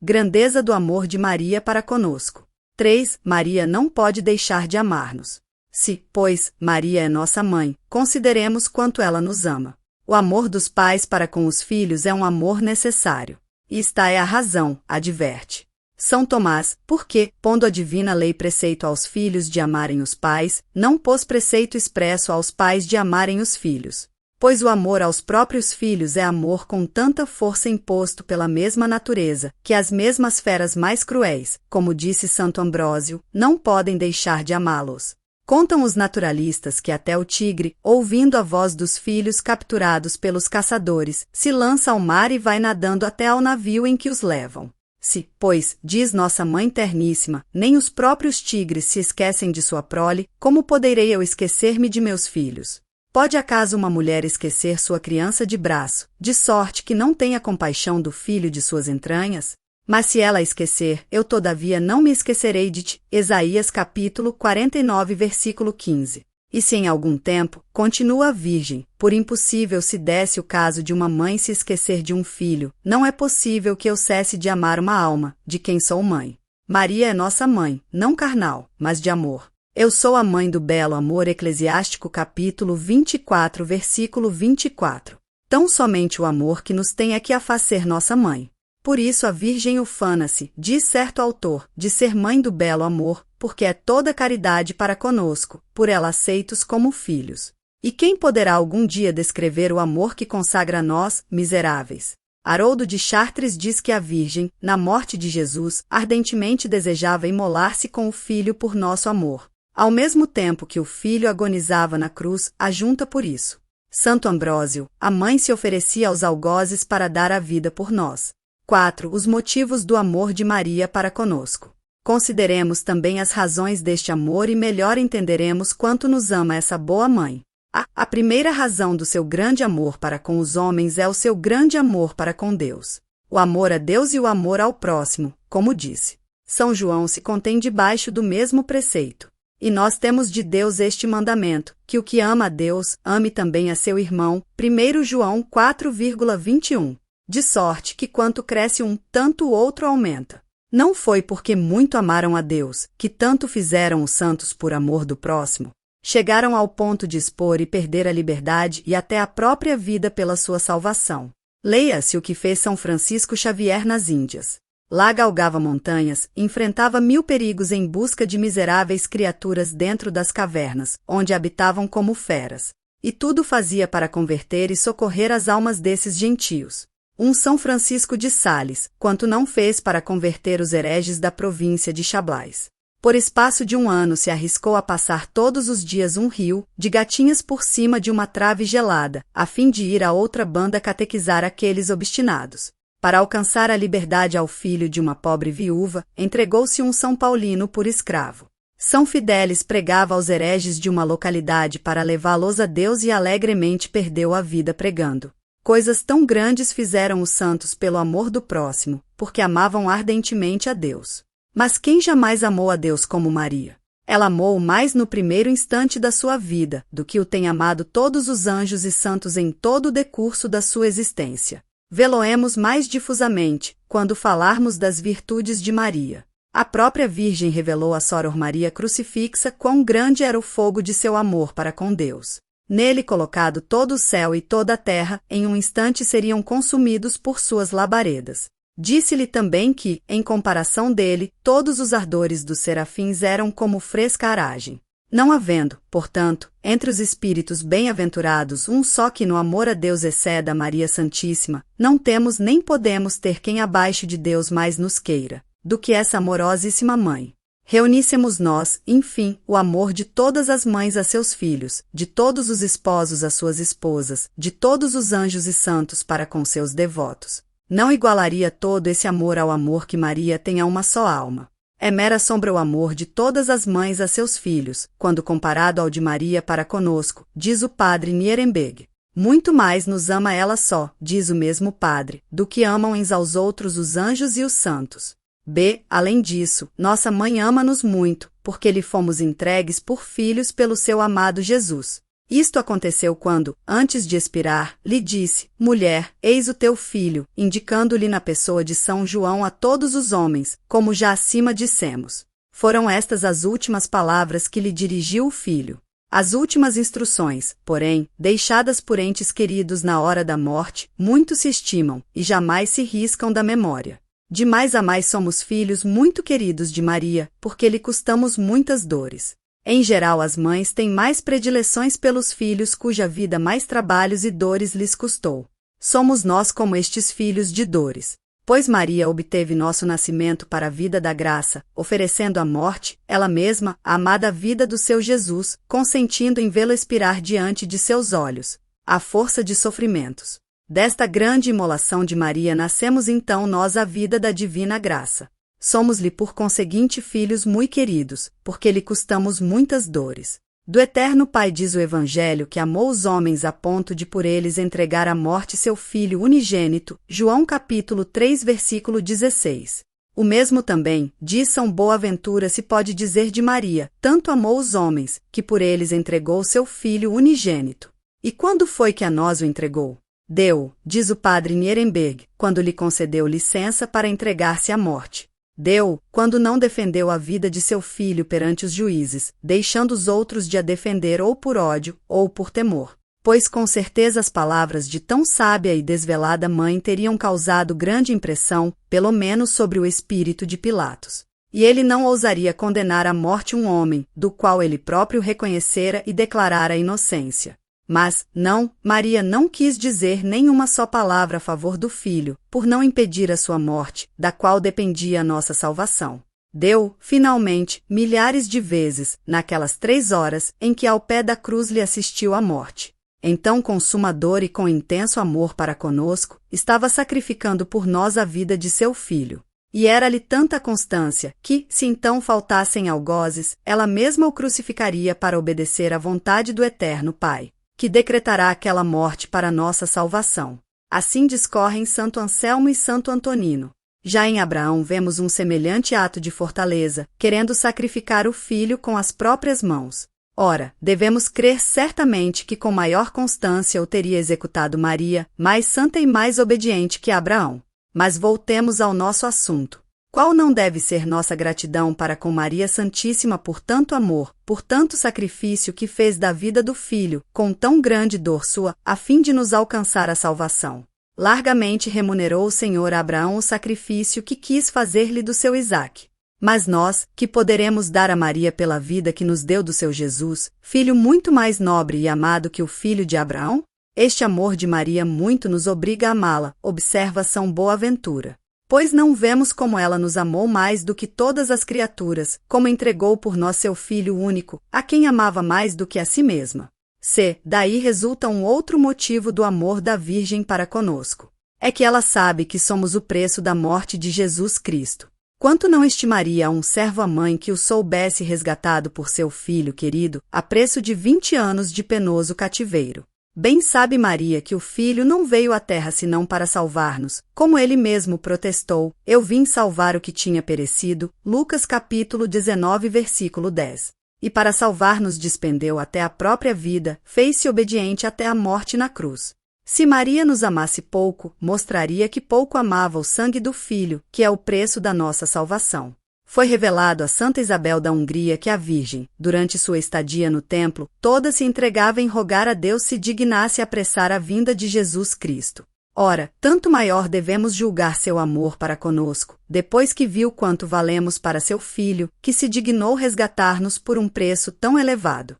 Grandeza do amor de Maria para conosco. 3. Maria não pode deixar de amar-nos. Se, pois, Maria é nossa mãe, consideremos quanto ela nos ama. O amor dos pais para com os filhos é um amor necessário. E esta é a razão, adverte São Tomás, porque, pondo a divina lei preceito aos filhos de amarem os pais, não pôs preceito expresso aos pais de amarem os filhos. Pois o amor aos próprios filhos é amor com tanta força imposto pela mesma natureza, que as mesmas feras mais cruéis, como disse Santo Ambrósio, não podem deixar de amá-los. Contam os naturalistas que até o tigre, ouvindo a voz dos filhos capturados pelos caçadores, se lança ao mar e vai nadando até ao navio em que os levam. Se, pois, diz nossa Mãe Terníssima, nem os próprios tigres se esquecem de sua prole, como poderei eu esquecer-me de meus filhos? Pode acaso uma mulher esquecer sua criança de braço, de sorte que não tenha compaixão do filho de suas entranhas? Mas se ela esquecer, eu todavia não me esquecerei de ti. Isaías capítulo 49, versículo 15. E se em algum tempo, continua virgem, por impossível se desse o caso de uma mãe se esquecer de um filho, não é possível que eu cesse de amar uma alma, de quem sou mãe. Maria é nossa mãe, não carnal, mas de amor. Eu sou a mãe do belo amor. Eclesiástico capítulo 24, versículo 24. Tão somente o amor que nos tem é que a faz ser nossa mãe. Por isso a Virgem ufana-se, diz certo autor, de ser mãe do belo amor, porque é toda caridade para conosco, por ela aceitos como filhos. E quem poderá algum dia descrever o amor que consagra a nós, miseráveis? Haroldo de Chartres diz que a Virgem, na morte de Jesus, ardentemente desejava imolar-se com o Filho por nosso amor. Ao mesmo tempo que o Filho agonizava na cruz, ajunta por isso. Santo Ambrósio, a mãe se oferecia aos algozes para dar a vida por nós. 4. Os motivos do amor de Maria para conosco. Consideremos também as razões deste amor e melhor entenderemos quanto nos ama essa boa mãe. A primeira razão do seu grande amor para com os homens é o seu grande amor para com Deus. O amor a Deus e o amor ao próximo, como disse São João, se contém debaixo do mesmo preceito. E nós temos de Deus este mandamento, que o que ama a Deus, ame também a seu irmão. 1 João 4,21. De sorte que quanto cresce um, tanto o outro aumenta. Não foi porque muito amaram a Deus, que tanto fizeram os santos por amor do próximo. Chegaram ao ponto de expor e perder a liberdade e até a própria vida pela sua salvação. Leia-se o que fez São Francisco Xavier nas Índias. Lá galgava montanhas, enfrentava 1000 perigos em busca de miseráveis criaturas dentro das cavernas, onde habitavam como feras. E tudo fazia para converter e socorrer as almas desses gentios. Um São Francisco de Sales, quanto não fez para converter os hereges da província de Chablais. Por espaço de 1 ano se arriscou a passar todos os dias um rio, de gatinhas por cima de uma trave gelada, a fim de ir a outra banda catequizar aqueles obstinados. Para alcançar a liberdade ao filho de uma pobre viúva, entregou-se um São Paulino por escravo. São Fidélis pregava aos hereges de uma localidade para levá-los a Deus e alegremente perdeu a vida pregando. Coisas tão grandes fizeram os santos pelo amor do próximo, porque amavam ardentemente a Deus. Mas quem jamais amou a Deus como Maria? Ela amou-o mais no primeiro instante da sua vida, do que o tem amado todos os anjos e santos em todo o decurso da sua existência. Vê-lo-emos mais difusamente, quando falarmos das virtudes de Maria. A própria Virgem revelou a Soror Maria Crucifixa quão grande era o fogo de seu amor para com Deus. Nele colocado todo o céu e toda a terra, em um instante seriam consumidos por suas labaredas. Disse-lhe também que, em comparação dele, todos os ardores dos serafins eram como fresca aragem. Não havendo, portanto, entre os espíritos bem-aventurados um só que no amor a Deus exceda a Maria Santíssima, não temos nem podemos ter quem abaixo de Deus mais nos queira, do que essa amorosíssima mãe. Reuníssemos nós, enfim, o amor de todas as mães a seus filhos, de todos os esposos a suas esposas, de todos os anjos e santos para com seus devotos. Não igualaria todo esse amor ao amor que Maria tem a uma só alma. É mera sombra o amor de todas as mães a seus filhos, quando comparado ao de Maria para conosco, diz o padre Nierenberg. Muito mais nos ama ela só, diz o mesmo padre, do que amam uns aos outros os anjos e os santos. Além disso, nossa mãe ama-nos muito, porque lhe fomos entregues por filhos pelo seu amado Jesus. Isto aconteceu quando, antes de expirar, lhe disse, mulher, eis o teu filho, indicando-lhe na pessoa de São João a todos os homens, como já acima dissemos. Foram estas as últimas palavras que lhe dirigiu o filho. As últimas instruções, porém, deixadas por entes queridos na hora da morte, muito se estimam, e jamais se riscam da memória. De mais a mais somos filhos muito queridos de Maria, porque lhe custamos muitas dores. Em geral, as mães têm mais predileções pelos filhos cuja vida mais trabalhos e dores lhes custou. Somos nós como estes filhos de dores. Pois Maria obteve nosso nascimento para a vida da graça, oferecendo a morte, ela mesma, a amada vida do seu Jesus, consentindo em vê-lo expirar diante de seus olhos, à força de sofrimentos. Desta grande imolação de Maria nascemos então nós a vida da divina graça. Somos-lhe por conseguinte filhos muito queridos, porque lhe custamos muitas dores. Do Eterno Pai diz o Evangelho que amou os homens a ponto de por eles entregar à morte seu Filho unigênito, João capítulo 3 versículo 16. O mesmo também, diz São Boaventura se pode dizer de Maria, tanto amou os homens, que por eles entregou seu Filho unigênito. E quando foi que a nós o entregou? Deu, diz o padre Nierenberg, quando lhe concedeu licença para entregar-se à morte. Deu, quando não defendeu a vida de seu filho perante os juízes, deixando os outros de a defender ou por ódio, ou por temor. Pois com certeza as palavras de tão sábia e desvelada mãe teriam causado grande impressão, pelo menos sobre o espírito de Pilatos. E ele não ousaria condenar à morte um homem, do qual ele próprio reconhecera e declarara a inocência. Mas, não, Maria não quis dizer nenhuma só palavra a favor do filho, por não impedir a sua morte, da qual dependia a nossa salvação. Deu, finalmente, milhares de vezes, naquelas 3 horas, em que ao pé da cruz lhe assistiu a morte. Então, com suma dor e com intenso amor para conosco, estava sacrificando por nós a vida de seu filho. E era-lhe tanta constância, que, se então faltassem algozes, ela mesma o crucificaria para obedecer à vontade do Eterno Pai, que decretará aquela morte para nossa salvação. Assim discorrem Santo Anselmo e Santo Antonino. Já em Abraão vemos um semelhante ato de fortaleza, querendo sacrificar o filho com as próprias mãos. Ora, devemos crer certamente que com maior constância o teria executado Maria, mais santa e mais obediente que Abraão. Mas voltemos ao nosso assunto. Qual não deve ser nossa gratidão para com Maria Santíssima por tanto amor, por tanto sacrifício que fez da vida do Filho, com tão grande dor sua, a fim de nos alcançar a salvação? Largamente remunerou o Senhor a Abraão o sacrifício que quis fazer-lhe do seu Isaque. Mas nós, que poderemos dar a Maria pela vida que nos deu do seu Jesus, filho muito mais nobre e amado que o filho de Abraão? Este amor de Maria muito nos obriga a amá-la, observa São Boaventura. Pois não vemos como ela nos amou mais do que todas as criaturas, como entregou por nós seu Filho único, a quem amava mais do que a si mesma. Daí resulta um outro motivo do amor da Virgem para conosco. É que ela sabe que somos o preço da morte de Jesus Cristo. Quanto não estimaria a um servo a mãe que o soubesse resgatado por seu filho querido, a preço de 20 anos de penoso cativeiro? Bem sabe Maria que o Filho não veio à terra senão para salvar-nos, como ele mesmo protestou: eu vim salvar o que tinha perecido, Lucas capítulo 19 versículo 10. E para salvar-nos despendeu até a própria vida, fez-se obediente até a morte na cruz. Se Maria nos amasse pouco, mostraria que pouco amava o sangue do Filho, que é o preço da nossa salvação. Foi revelado a Santa Isabel da Hungria que a Virgem, durante sua estadia no templo, toda se entregava em rogar a Deus se dignasse apressar a vinda de Jesus Cristo. Ora, tanto maior devemos julgar seu amor para conosco, depois que viu quanto valemos para seu Filho, que se dignou resgatar-nos por um preço tão elevado.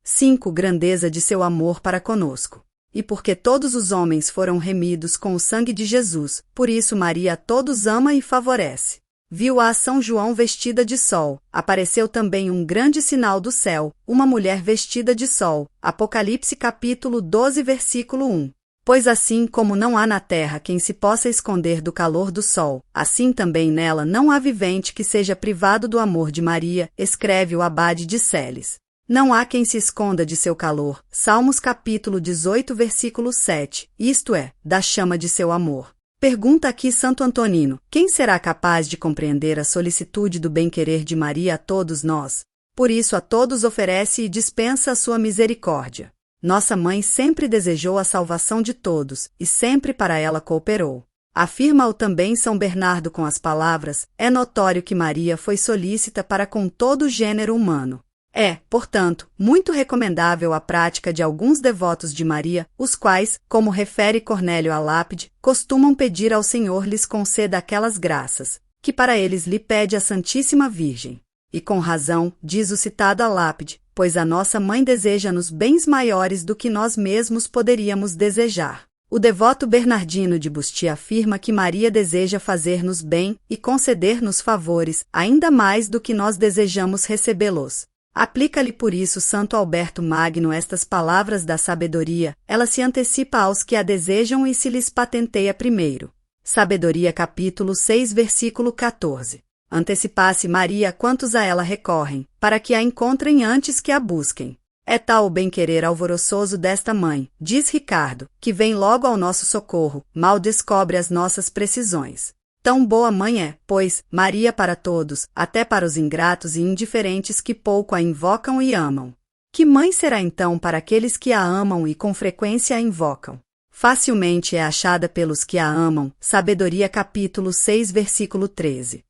5. Grandeza de seu amor para conosco. E porque todos os homens foram remidos com o sangue de Jesus, por isso Maria a todos ama e favorece. Viu a São João vestida de sol, apareceu também um grande sinal do céu, uma mulher vestida de sol, Apocalipse capítulo 12 versículo 1. Pois assim como não há na terra quem se possa esconder do calor do sol, assim também nela não há vivente que seja privado do amor de Maria, escreve o abade de Celes. Não há quem se esconda de seu calor, Salmos capítulo 18 versículo 7, isto é, da chama de seu amor. Pergunta aqui Santo Antonino: quem será capaz de compreender a solicitude do bem-querer de Maria a todos nós? Por isso a todos oferece e dispensa a sua misericórdia. Nossa mãe sempre desejou a salvação de todos, e sempre para ela cooperou. Afirma-o também São Bernardo com as palavras: é notório que Maria foi solícita para com todo o gênero humano. É, portanto, muito recomendável a prática de alguns devotos de Maria, os quais, como refere Cornélio à lápide, costumam pedir ao Senhor lhes conceda aquelas graças, que para eles lhe pede a Santíssima Virgem. E com razão, diz o citado à lápide, pois a nossa mãe deseja-nos bens maiores do que nós mesmos poderíamos desejar. O devoto Bernardino de Busti afirma que Maria deseja fazer-nos bem e conceder-nos favores, ainda mais do que nós desejamos recebê-los. Aplica-lhe por isso Santo Alberto Magno estas palavras da sabedoria, ela se antecipa aos que a desejam e se lhes patenteia primeiro. Sabedoria capítulo 6 versículo 14. Antecipasse Maria a quantos a ela recorrem, para que a encontrem antes que a busquem. É tal o bem-querer alvoroçoso desta mãe, diz Ricardo, que vem logo ao nosso socorro, mal descobre as nossas precisões. Tão boa mãe é, pois, Maria para todos, até para os ingratos e indiferentes que pouco a invocam e amam. Que mãe será então para aqueles que a amam e com frequência a invocam? Facilmente é achada pelos que a amam, Sabedoria capítulo 6 versículo 13.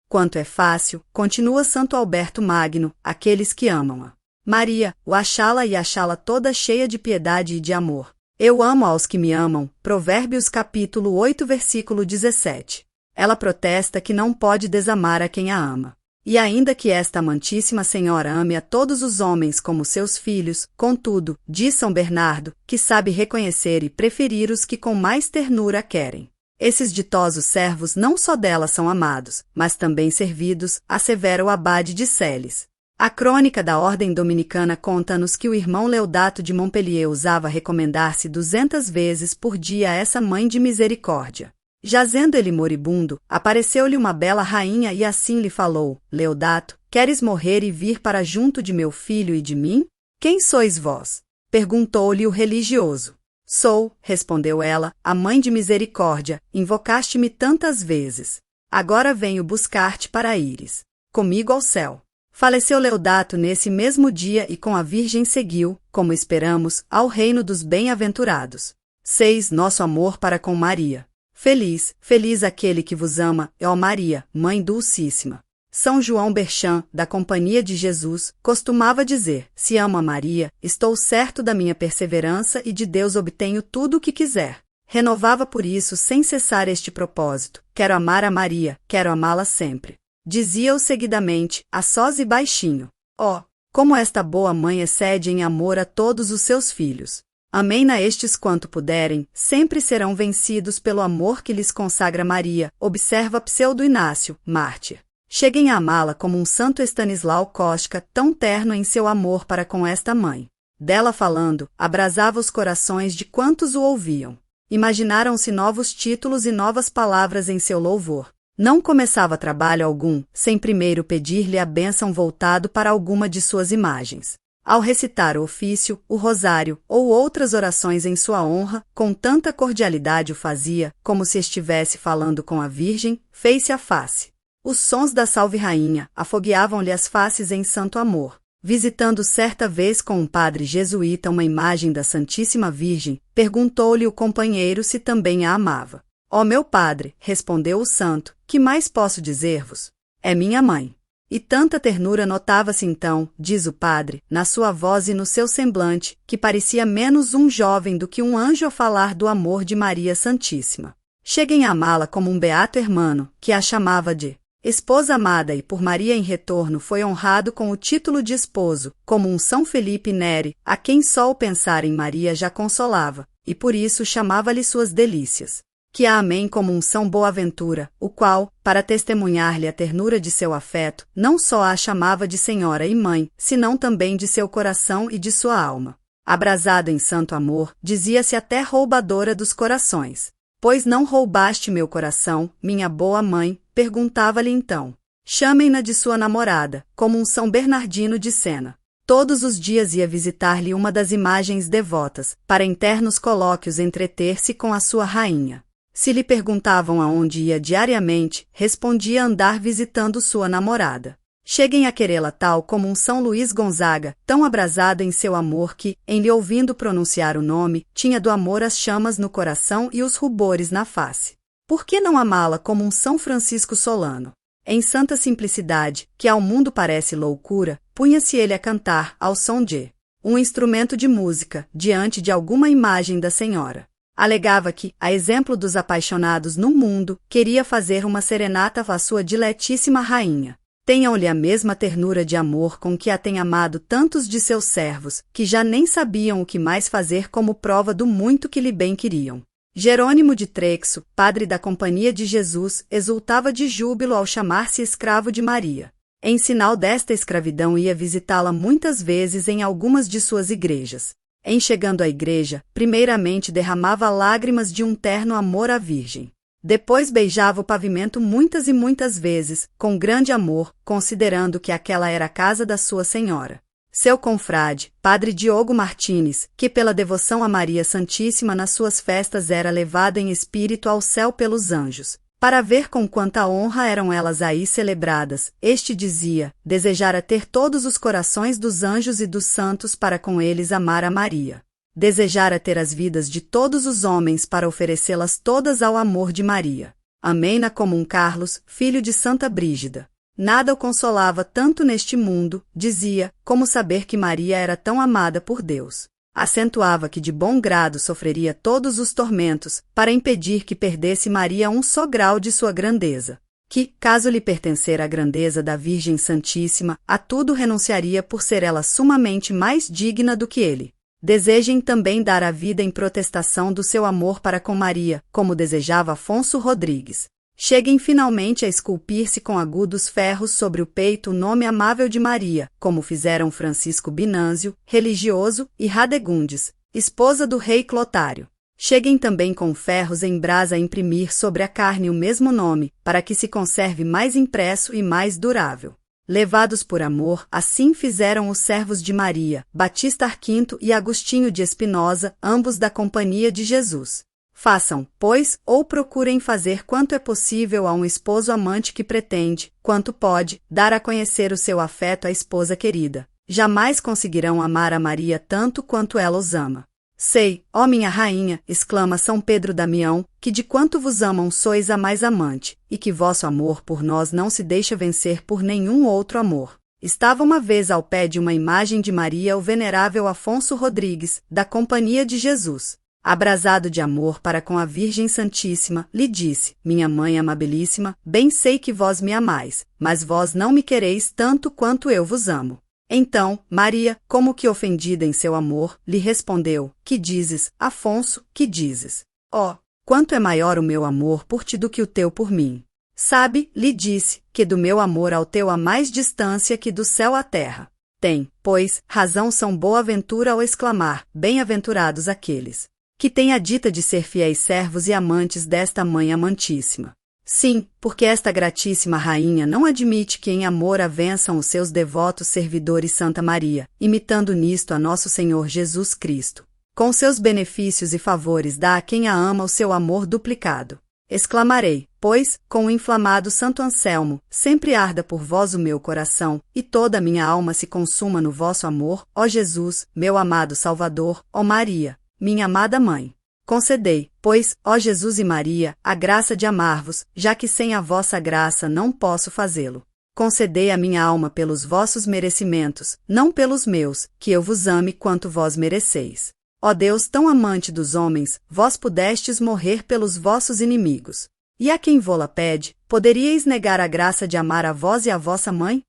Quanto é fácil, continua Santo Alberto Magno, aqueles que amam-a. Maria, o achá-la e achá-la toda cheia de piedade e de amor. Eu amo aos que me amam, Provérbios capítulo 8 versículo 17. Ela protesta que não pode desamar a quem a ama. E ainda que esta amantíssima Senhora ame a todos os homens como seus filhos, contudo, diz São Bernardo, que sabe reconhecer e preferir os que com mais ternura a querem. Esses ditosos servos não só dela são amados, mas também servidos, assevera o abade de Celes. A crônica da Ordem Dominicana conta-nos que o irmão Leodato de Montpellier usava recomendar-se 200 vezes por dia a essa mãe de misericórdia. Jazendo ele moribundo, apareceu-lhe uma bela rainha e assim lhe falou: Leodato, queres morrer e vir para junto de meu filho e de mim? Quem sois vós? Perguntou-lhe o religioso. Sou, respondeu ela, a Mãe de Misericórdia, invocaste-me tantas vezes. Agora venho buscar-te para ires comigo ao céu. Faleceu Leodato nesse mesmo dia e com a Virgem seguiu, como esperamos, ao reino dos bem-aventurados. 6. Nosso amor para com Maria. Feliz, feliz aquele que vos ama, ó Maria, Mãe Dulcíssima. São João Berchan, da Companhia de Jesus, costumava dizer: se amo a Maria, estou certo da minha perseverança e de Deus obtenho tudo o que quiser. Renovava por isso sem cessar este propósito: quero amar a Maria, quero amá-la sempre. Dizia-o seguidamente, a sós e baixinho. Oh, como esta boa mãe excede em amor a todos os seus filhos! Amém-na estes quanto puderem, sempre serão vencidos pelo amor que lhes consagra Maria, observa Pseudo Inácio, mártir. Cheguem a amá-la como um santo Estanislau Kostka, tão terno em seu amor para com esta mãe. Dela falando, abrasava os corações de quantos o ouviam. Imaginaram-se novos títulos e novas palavras em seu louvor. Não começava trabalho algum, sem primeiro pedir-lhe a bênção voltado para alguma de suas imagens. Ao recitar o ofício, o rosário ou outras orações em sua honra, com tanta cordialidade o fazia, como se estivesse falando com a Virgem, fez-se a face. Os sons da Salve Rainha afogueavam-lhe as faces em santo amor. Visitando certa vez com um padre jesuíta uma imagem da Santíssima Virgem, perguntou-lhe o companheiro se também a amava. Ó meu padre, respondeu o santo, que mais posso dizer-vos? É minha mãe. E tanta ternura notava-se então, diz o padre, na sua voz e no seu semblante, que parecia menos um jovem do que um anjo a falar do amor de Maria Santíssima. Cheguem a amá-la como um beato hermano, que a chamava de esposa amada e por Maria em retorno foi honrado com o título de esposo, como um São Felipe Neri, a quem só o pensar em Maria já consolava, e por isso chamava-lhe suas delícias. Que a amém como um São Boaventura, o qual, para testemunhar-lhe a ternura de seu afeto, não só a chamava de senhora e mãe, senão também de seu coração e de sua alma. Abrasado em santo amor, dizia-se até roubadora dos corações. Pois não roubaste meu coração, minha boa mãe? Perguntava-lhe então. Chamem-na de sua namorada, como um São Bernardino de Sena. Todos os dias ia visitar-lhe uma das imagens devotas, para internos colóquios entreter-se com a sua rainha. Se lhe perguntavam aonde ia diariamente, respondia andar visitando sua namorada. Cheguem a querê-la tal como um São Luís Gonzaga, tão abrasado em seu amor que, em lhe ouvindo pronunciar o nome, tinha do amor as chamas no coração e os rubores na face. Por que não amá-la como um São Francisco Solano? Em santa simplicidade, que ao mundo parece loucura, punha-se ele a cantar, ao som de um instrumento de música, diante de alguma imagem da Senhora. Alegava que, a exemplo dos apaixonados no mundo, queria fazer uma serenata à sua diletíssima rainha. Tenham-lhe a mesma ternura de amor com que a tem amado tantos de seus servos, que já nem sabiam o que mais fazer como prova do muito que lhe bem queriam. Jerônimo de Trexo, padre da Companhia de Jesus, exultava de júbilo ao chamar-se escravo de Maria. Em sinal desta escravidão ia visitá-la muitas vezes em algumas de suas igrejas. Em chegando à igreja, primeiramente derramava lágrimas de um terno amor à Virgem. Depois beijava o pavimento muitas e muitas vezes, com grande amor, considerando que aquela era a casa da sua Senhora. Seu confrade, padre Diogo Martínez, que pela devoção a Maria Santíssima nas suas festas era levado em espírito ao céu pelos anjos, para ver com quanta honra eram elas aí celebradas, este dizia, desejara ter todos os corações dos anjos e dos santos para com eles amar a Maria. Desejara ter as vidas de todos os homens para oferecê-las todas ao amor de Maria. Amei-na como um Carlos, filho de Santa Brígida. Nada o consolava tanto neste mundo, dizia, como saber que Maria era tão amada por Deus. Acentuava que de bom grado sofreria todos os tormentos, para impedir que perdesse Maria um só grau de sua grandeza. Que, caso lhe pertencer a grandeza da Virgem Santíssima, a tudo renunciaria por ser ela sumamente mais digna do que ele. Desejem também dar a vida em protestação do seu amor para com Maria, como desejava Afonso Rodrigues. Cheguem finalmente a esculpir-se com agudos ferros sobre o peito o nome amável de Maria, como fizeram Francisco Binânzio, religioso, e Radegundes, esposa do rei Clotário. Cheguem também com ferros em brasa a imprimir sobre a carne o mesmo nome, para que se conserve mais impresso e mais durável. Levados por amor, assim fizeram os servos de Maria, Batista Arquinto e Agostinho de Espinosa, ambos da Companhia de Jesus. Façam, pois, ou procurem fazer quanto é possível a um esposo amante que pretende, quanto pode, dar a conhecer o seu afeto à esposa querida. Jamais conseguirão amar a Maria tanto quanto ela os ama. Sei, ó minha rainha, exclama São Pedro Damião, que de quanto vos amam sois a mais amante, e que vosso amor por nós não se deixa vencer por nenhum outro amor. Estava uma vez ao pé de uma imagem de Maria o venerável Afonso Rodrigues, da Companhia de Jesus. Abrasado de amor para com a Virgem Santíssima, lhe disse: minha mãe amabilíssima, bem sei que vós me amais, mas vós não me quereis tanto quanto eu vos amo. Então, Maria, como que ofendida em seu amor, lhe respondeu: que dizes, Afonso, que dizes? Ó, quanto é maior o meu amor por ti do que o teu por mim. Sabe, lhe disse, que do meu amor ao teu há mais distância que do céu à terra. Tem, pois, razão São Boaventura ao exclamar: bem-aventurados aqueles que têm a dita de ser fiéis servos e amantes desta Mãe amantíssima. Sim, porque esta gratíssima rainha não admite que em amor a vençam os seus devotos servidores Santa Maria, imitando nisto a nosso Senhor Jesus Cristo. Com seus benefícios e favores dá a quem a ama o seu amor duplicado. Exclamarei, pois, com o inflamado Santo Anselmo, sempre arda por vós o meu coração, e toda a minha alma se consuma no vosso amor, ó Jesus, meu amado Salvador, ó Maria, minha amada Mãe. Concedei, pois, ó Jesus e Maria, a graça de amar-vos, já que sem a vossa graça não posso fazê-lo. Concedei a minha alma pelos vossos merecimentos, não pelos meus, que eu vos ame quanto vós mereceis. Ó Deus tão amante dos homens, vós pudestes morrer pelos vossos inimigos. E a quem vô-la pede, poderíeis negar a graça de amar a vós e a vossa mãe?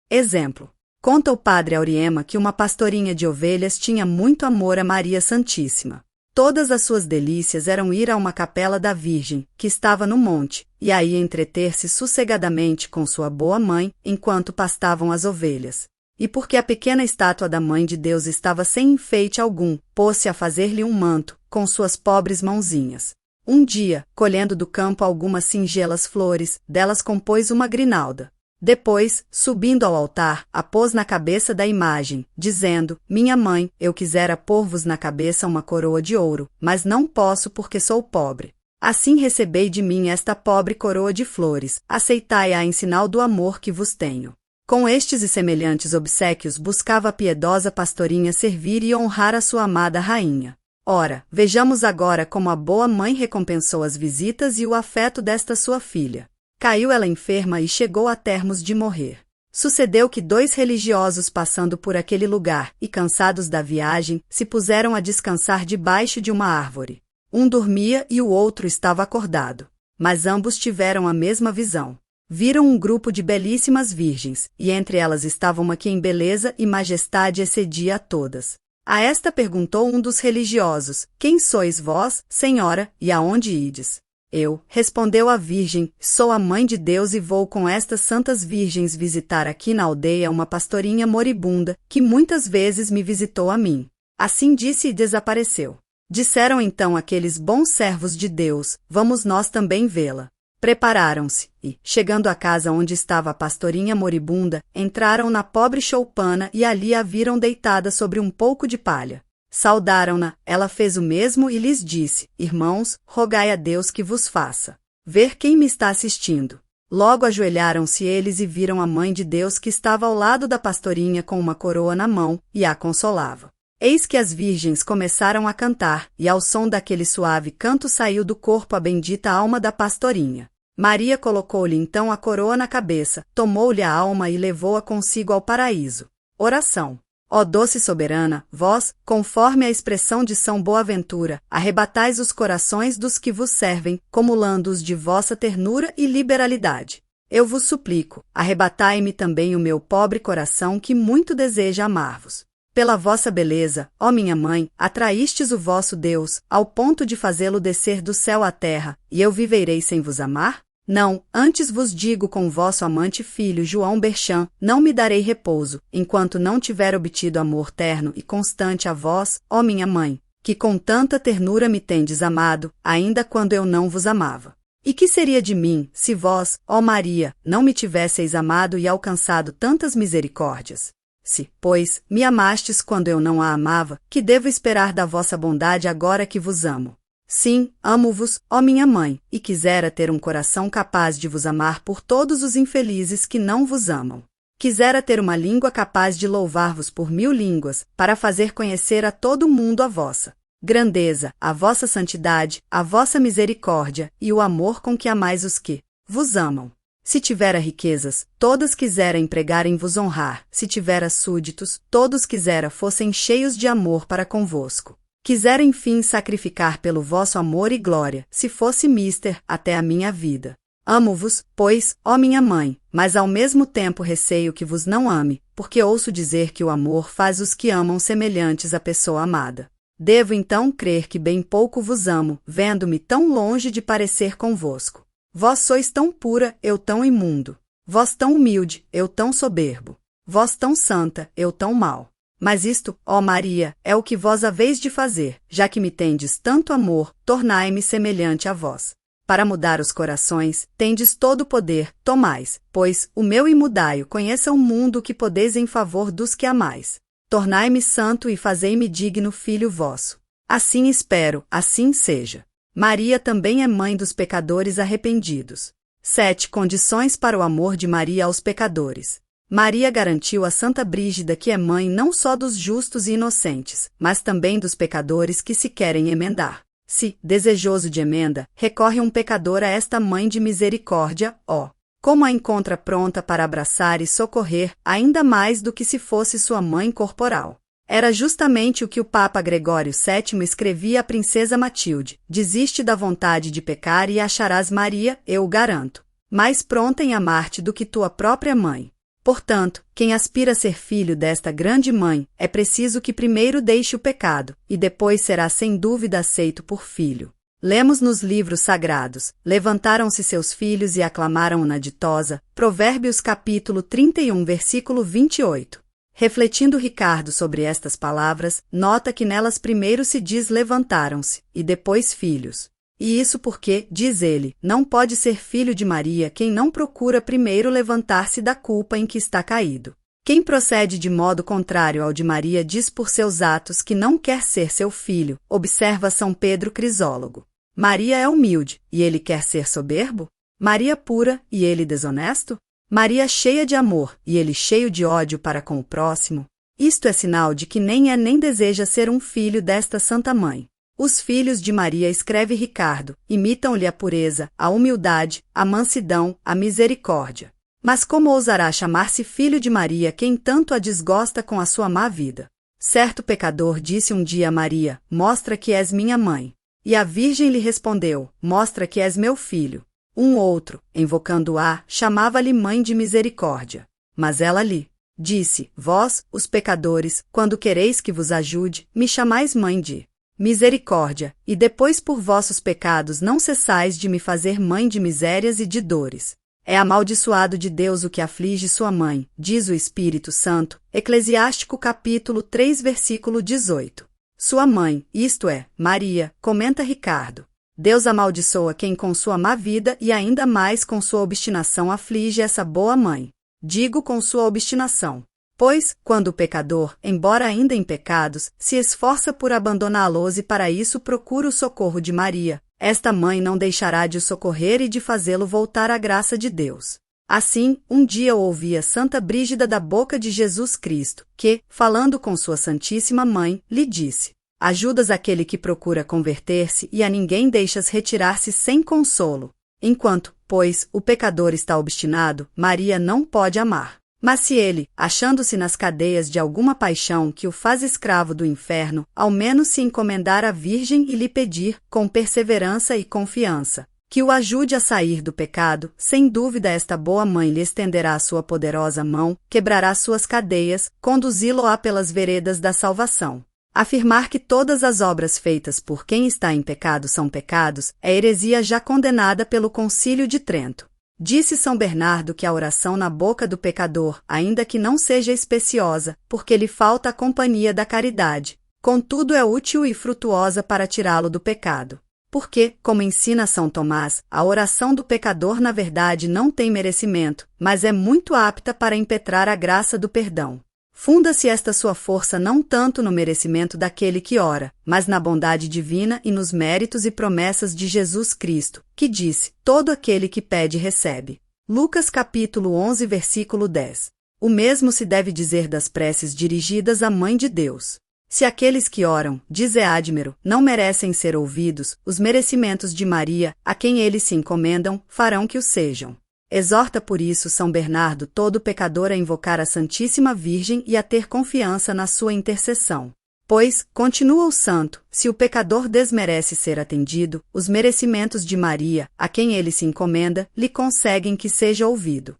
Exemplo. Conta o padre Auriema que uma pastorinha de ovelhas tinha muito amor a Maria Santíssima. Todas as suas delícias eram ir a uma capela da Virgem, que estava no monte, e aí entreter-se sossegadamente com sua boa mãe, enquanto pastavam as ovelhas. E porque a pequena estátua da Mãe de Deus estava sem enfeite algum, pôs-se a fazer-lhe um manto, com suas pobres mãozinhas. Um dia, colhendo do campo algumas singelas flores, delas compôs uma grinalda. Depois, subindo ao altar, a pôs na cabeça da imagem, dizendo: minha mãe, eu quisera pôr-vos na cabeça uma coroa de ouro, mas não posso porque sou pobre. Assim recebei de mim esta pobre coroa de flores, aceitai-a em sinal do amor que vos tenho. Com estes e semelhantes obséquios buscava a piedosa pastorinha servir e honrar a sua amada rainha. Ora, vejamos agora como a boa mãe recompensou as visitas e o afeto desta sua filha. Caiu ela enferma e chegou a termos de morrer. Sucedeu que 2 religiosos passando por aquele lugar, e cansados da viagem, se puseram a descansar debaixo de uma árvore. Um dormia e o outro estava acordado. Mas ambos tiveram a mesma visão. Viram um grupo de belíssimas virgens, e entre elas estava uma que em beleza e majestade excedia a todas. A esta perguntou um dos religiosos: quem sois vós, senhora, e aonde ides? Eu, respondeu a Virgem, sou a Mãe de Deus e vou com estas santas virgens visitar aqui na aldeia uma pastorinha moribunda, que muitas vezes me visitou a mim. Assim disse e desapareceu. Disseram então aqueles bons servos de Deus: vamos nós também vê-la. Prepararam-se, e, chegando à casa onde estava a pastorinha moribunda, entraram na pobre choupana e ali a viram deitada sobre um pouco de palha. Saudaram-na, ela fez o mesmo e lhes disse: irmãos, rogai a Deus que vos faça ver quem me está assistindo. Logo ajoelharam-se eles e viram a Mãe de Deus que estava ao lado da pastorinha com uma coroa na mão, e a consolava. Eis que as virgens começaram a cantar, e ao som daquele suave canto saiu do corpo a bendita alma da pastorinha. Maria colocou-lhe então a coroa na cabeça, tomou-lhe a alma e levou-a consigo ao paraíso. Oração. Ó doce soberana, vós, conforme a expressão de São Boaventura, arrebatais os corações dos que vos servem, comulando-os de vossa ternura e liberalidade. Eu vos suplico, arrebatai-me também o meu pobre coração que muito deseja amar-vos. Pela vossa beleza, ó minha mãe, atraístes o vosso Deus, ao ponto de fazê-lo descer do céu à terra, e eu viverei sem vos amar? Não, antes vos digo com vosso amante filho João Berchan, não me darei repouso, enquanto não tiver obtido amor terno e constante a vós, ó minha mãe, que com tanta ternura me tendes amado, ainda quando eu não vos amava. E que seria de mim, se vós, ó Maria, não me tivesseis amado e alcançado tantas misericórdias? Se, pois, me amastes quando eu não a amava, que devo esperar da vossa bondade agora que vos amo? Sim, amo-vos, ó minha mãe, e quisera ter um coração capaz de vos amar por todos os infelizes que não vos amam. Quisera ter uma língua capaz de louvar-vos por 1000 línguas, para fazer conhecer a todo mundo a vossa grandeza, a vossa santidade, a vossa misericórdia e o amor com que amais os que vos amam. Se tivera riquezas, todas quisera empregar em vos honrar, se tivera súditos, todos quisera fossem cheios de amor para convosco. Quisera enfim sacrificar pelo vosso amor e glória, se fosse mister, até a minha vida. Amo-vos, pois, ó minha mãe, mas ao mesmo tempo receio que vos não ame, porque ouço dizer que o amor faz os que amam semelhantes à pessoa amada. Devo então crer que bem pouco vos amo, vendo-me tão longe de parecer convosco. Vós sois tão pura, eu tão imundo. Vós tão humilde, eu tão soberbo. Vós tão santa, eu tão mau. Mas isto, ó Maria, é o que vós haveis de fazer, já que me tendes tanto amor, tornai-me semelhante a vós. Para mudar os corações, tendes todo o poder, tomais, pois, o meu e mudai-o, conheça o mundo que podeis em favor dos que amais. Tornai-me santo e fazei-me digno filho vosso. Assim espero, assim seja. Maria também é mãe dos pecadores arrependidos. 7 condições para o amor de Maria aos pecadores. Maria garantiu a Santa Brígida que é mãe não só dos justos e inocentes, mas também dos pecadores que se querem emendar. Se, desejoso de emenda, recorre um pecador a esta mãe de misericórdia, ó, como a encontra pronta para abraçar e socorrer, ainda mais do que se fosse sua mãe corporal. Era justamente o que o Papa Gregório VII escrevia à princesa Matilde: desiste da vontade de pecar e acharás Maria, eu o garanto, mais pronta em amar-te do que tua própria mãe. Portanto, quem aspira a ser filho desta grande mãe, é preciso que primeiro deixe o pecado, e depois será sem dúvida aceito por filho. Lemos nos livros sagrados: levantaram-se seus filhos e aclamaram-na ditosa, Provérbios capítulo 31, versículo 28. Refletindo Ricardo sobre estas palavras, nota que nelas primeiro se diz levantaram-se, e depois filhos. E isso porque, diz ele, não pode ser filho de Maria quem não procura primeiro levantar-se da culpa em que está caído. Quem procede de modo contrário ao de Maria diz por seus atos que não quer ser seu filho, observa São Pedro Crisólogo. Maria é humilde, e ele quer ser soberbo? Maria pura, e ele desonesto? Maria cheia de amor, e ele cheio de ódio para com o próximo? Isto é sinal de que nem é nem deseja ser um filho desta Santa Mãe. Os filhos de Maria, escreve Ricardo, imitam-lhe a pureza, a humildade, a mansidão, a misericórdia. Mas como ousará chamar-se filho de Maria quem tanto a desgosta com a sua má vida? Certo pecador disse um dia a Maria: mostra que és minha mãe. E a Virgem lhe respondeu: mostra que és meu filho. Um outro, invocando-a, chamava-lhe mãe de misericórdia. Mas ela lhe disse: vós, os pecadores, quando quereis que vos ajude, me chamais mãe de misericórdia, e depois por vossos pecados não cessais de me fazer mãe de misérias e de dores. É amaldiçoado de Deus o que aflige sua mãe, diz o Espírito Santo, Eclesiástico capítulo 3, versículo 18. Sua mãe, isto é, Maria, comenta Ricardo. Deus amaldiçoa quem com sua má vida e ainda mais com sua obstinação aflige essa boa mãe. Digo com sua obstinação. Pois, quando o pecador, embora ainda em pecados, se esforça por abandoná-los e para isso procura o socorro de Maria, esta mãe não deixará de o socorrer e de fazê-lo voltar à graça de Deus. Assim, um dia ouvia Santa Brígida da boca de Jesus Cristo, que, falando com sua Santíssima Mãe, lhe disse: ajudas aquele que procura converter-se e a ninguém deixas retirar-se sem consolo. Enquanto, pois, o pecador está obstinado, Maria não pode amar. Mas se ele, achando-se nas cadeias de alguma paixão que o faz escravo do inferno, ao menos se encomendar à Virgem e lhe pedir, com perseverança e confiança, que o ajude a sair do pecado, sem dúvida esta boa mãe lhe estenderá a sua poderosa mão, quebrará suas cadeias, conduzi-lo-á pelas veredas da salvação. Afirmar que todas as obras feitas por quem está em pecado são pecados é heresia já condenada pelo Concílio de Trento. Disse São Bernardo que a oração na boca do pecador, ainda que não seja especiosa, porque lhe falta a companhia da caridade, contudo é útil e frutuosa para tirá-lo do pecado. Porque, como ensina São Tomás, a oração do pecador na verdade não tem merecimento, mas é muito apta para impetrar a graça do perdão. Funda-se esta sua força não tanto no merecimento daquele que ora, mas na bondade divina e nos méritos e promessas de Jesus Cristo, que disse: todo aquele que pede recebe. Lucas capítulo 11 versículo 10. O mesmo se deve dizer das preces dirigidas à Mãe de Deus. Se aqueles que oram, diz Admero, não merecem ser ouvidos, os merecimentos de Maria, a quem eles se encomendam, farão que o sejam. Exorta por isso São Bernardo todo pecador a invocar a Santíssima Virgem e a ter confiança na sua intercessão. Pois, continua o santo, se o pecador desmerece ser atendido, os merecimentos de Maria, a quem ele se encomenda, lhe conseguem que seja ouvido.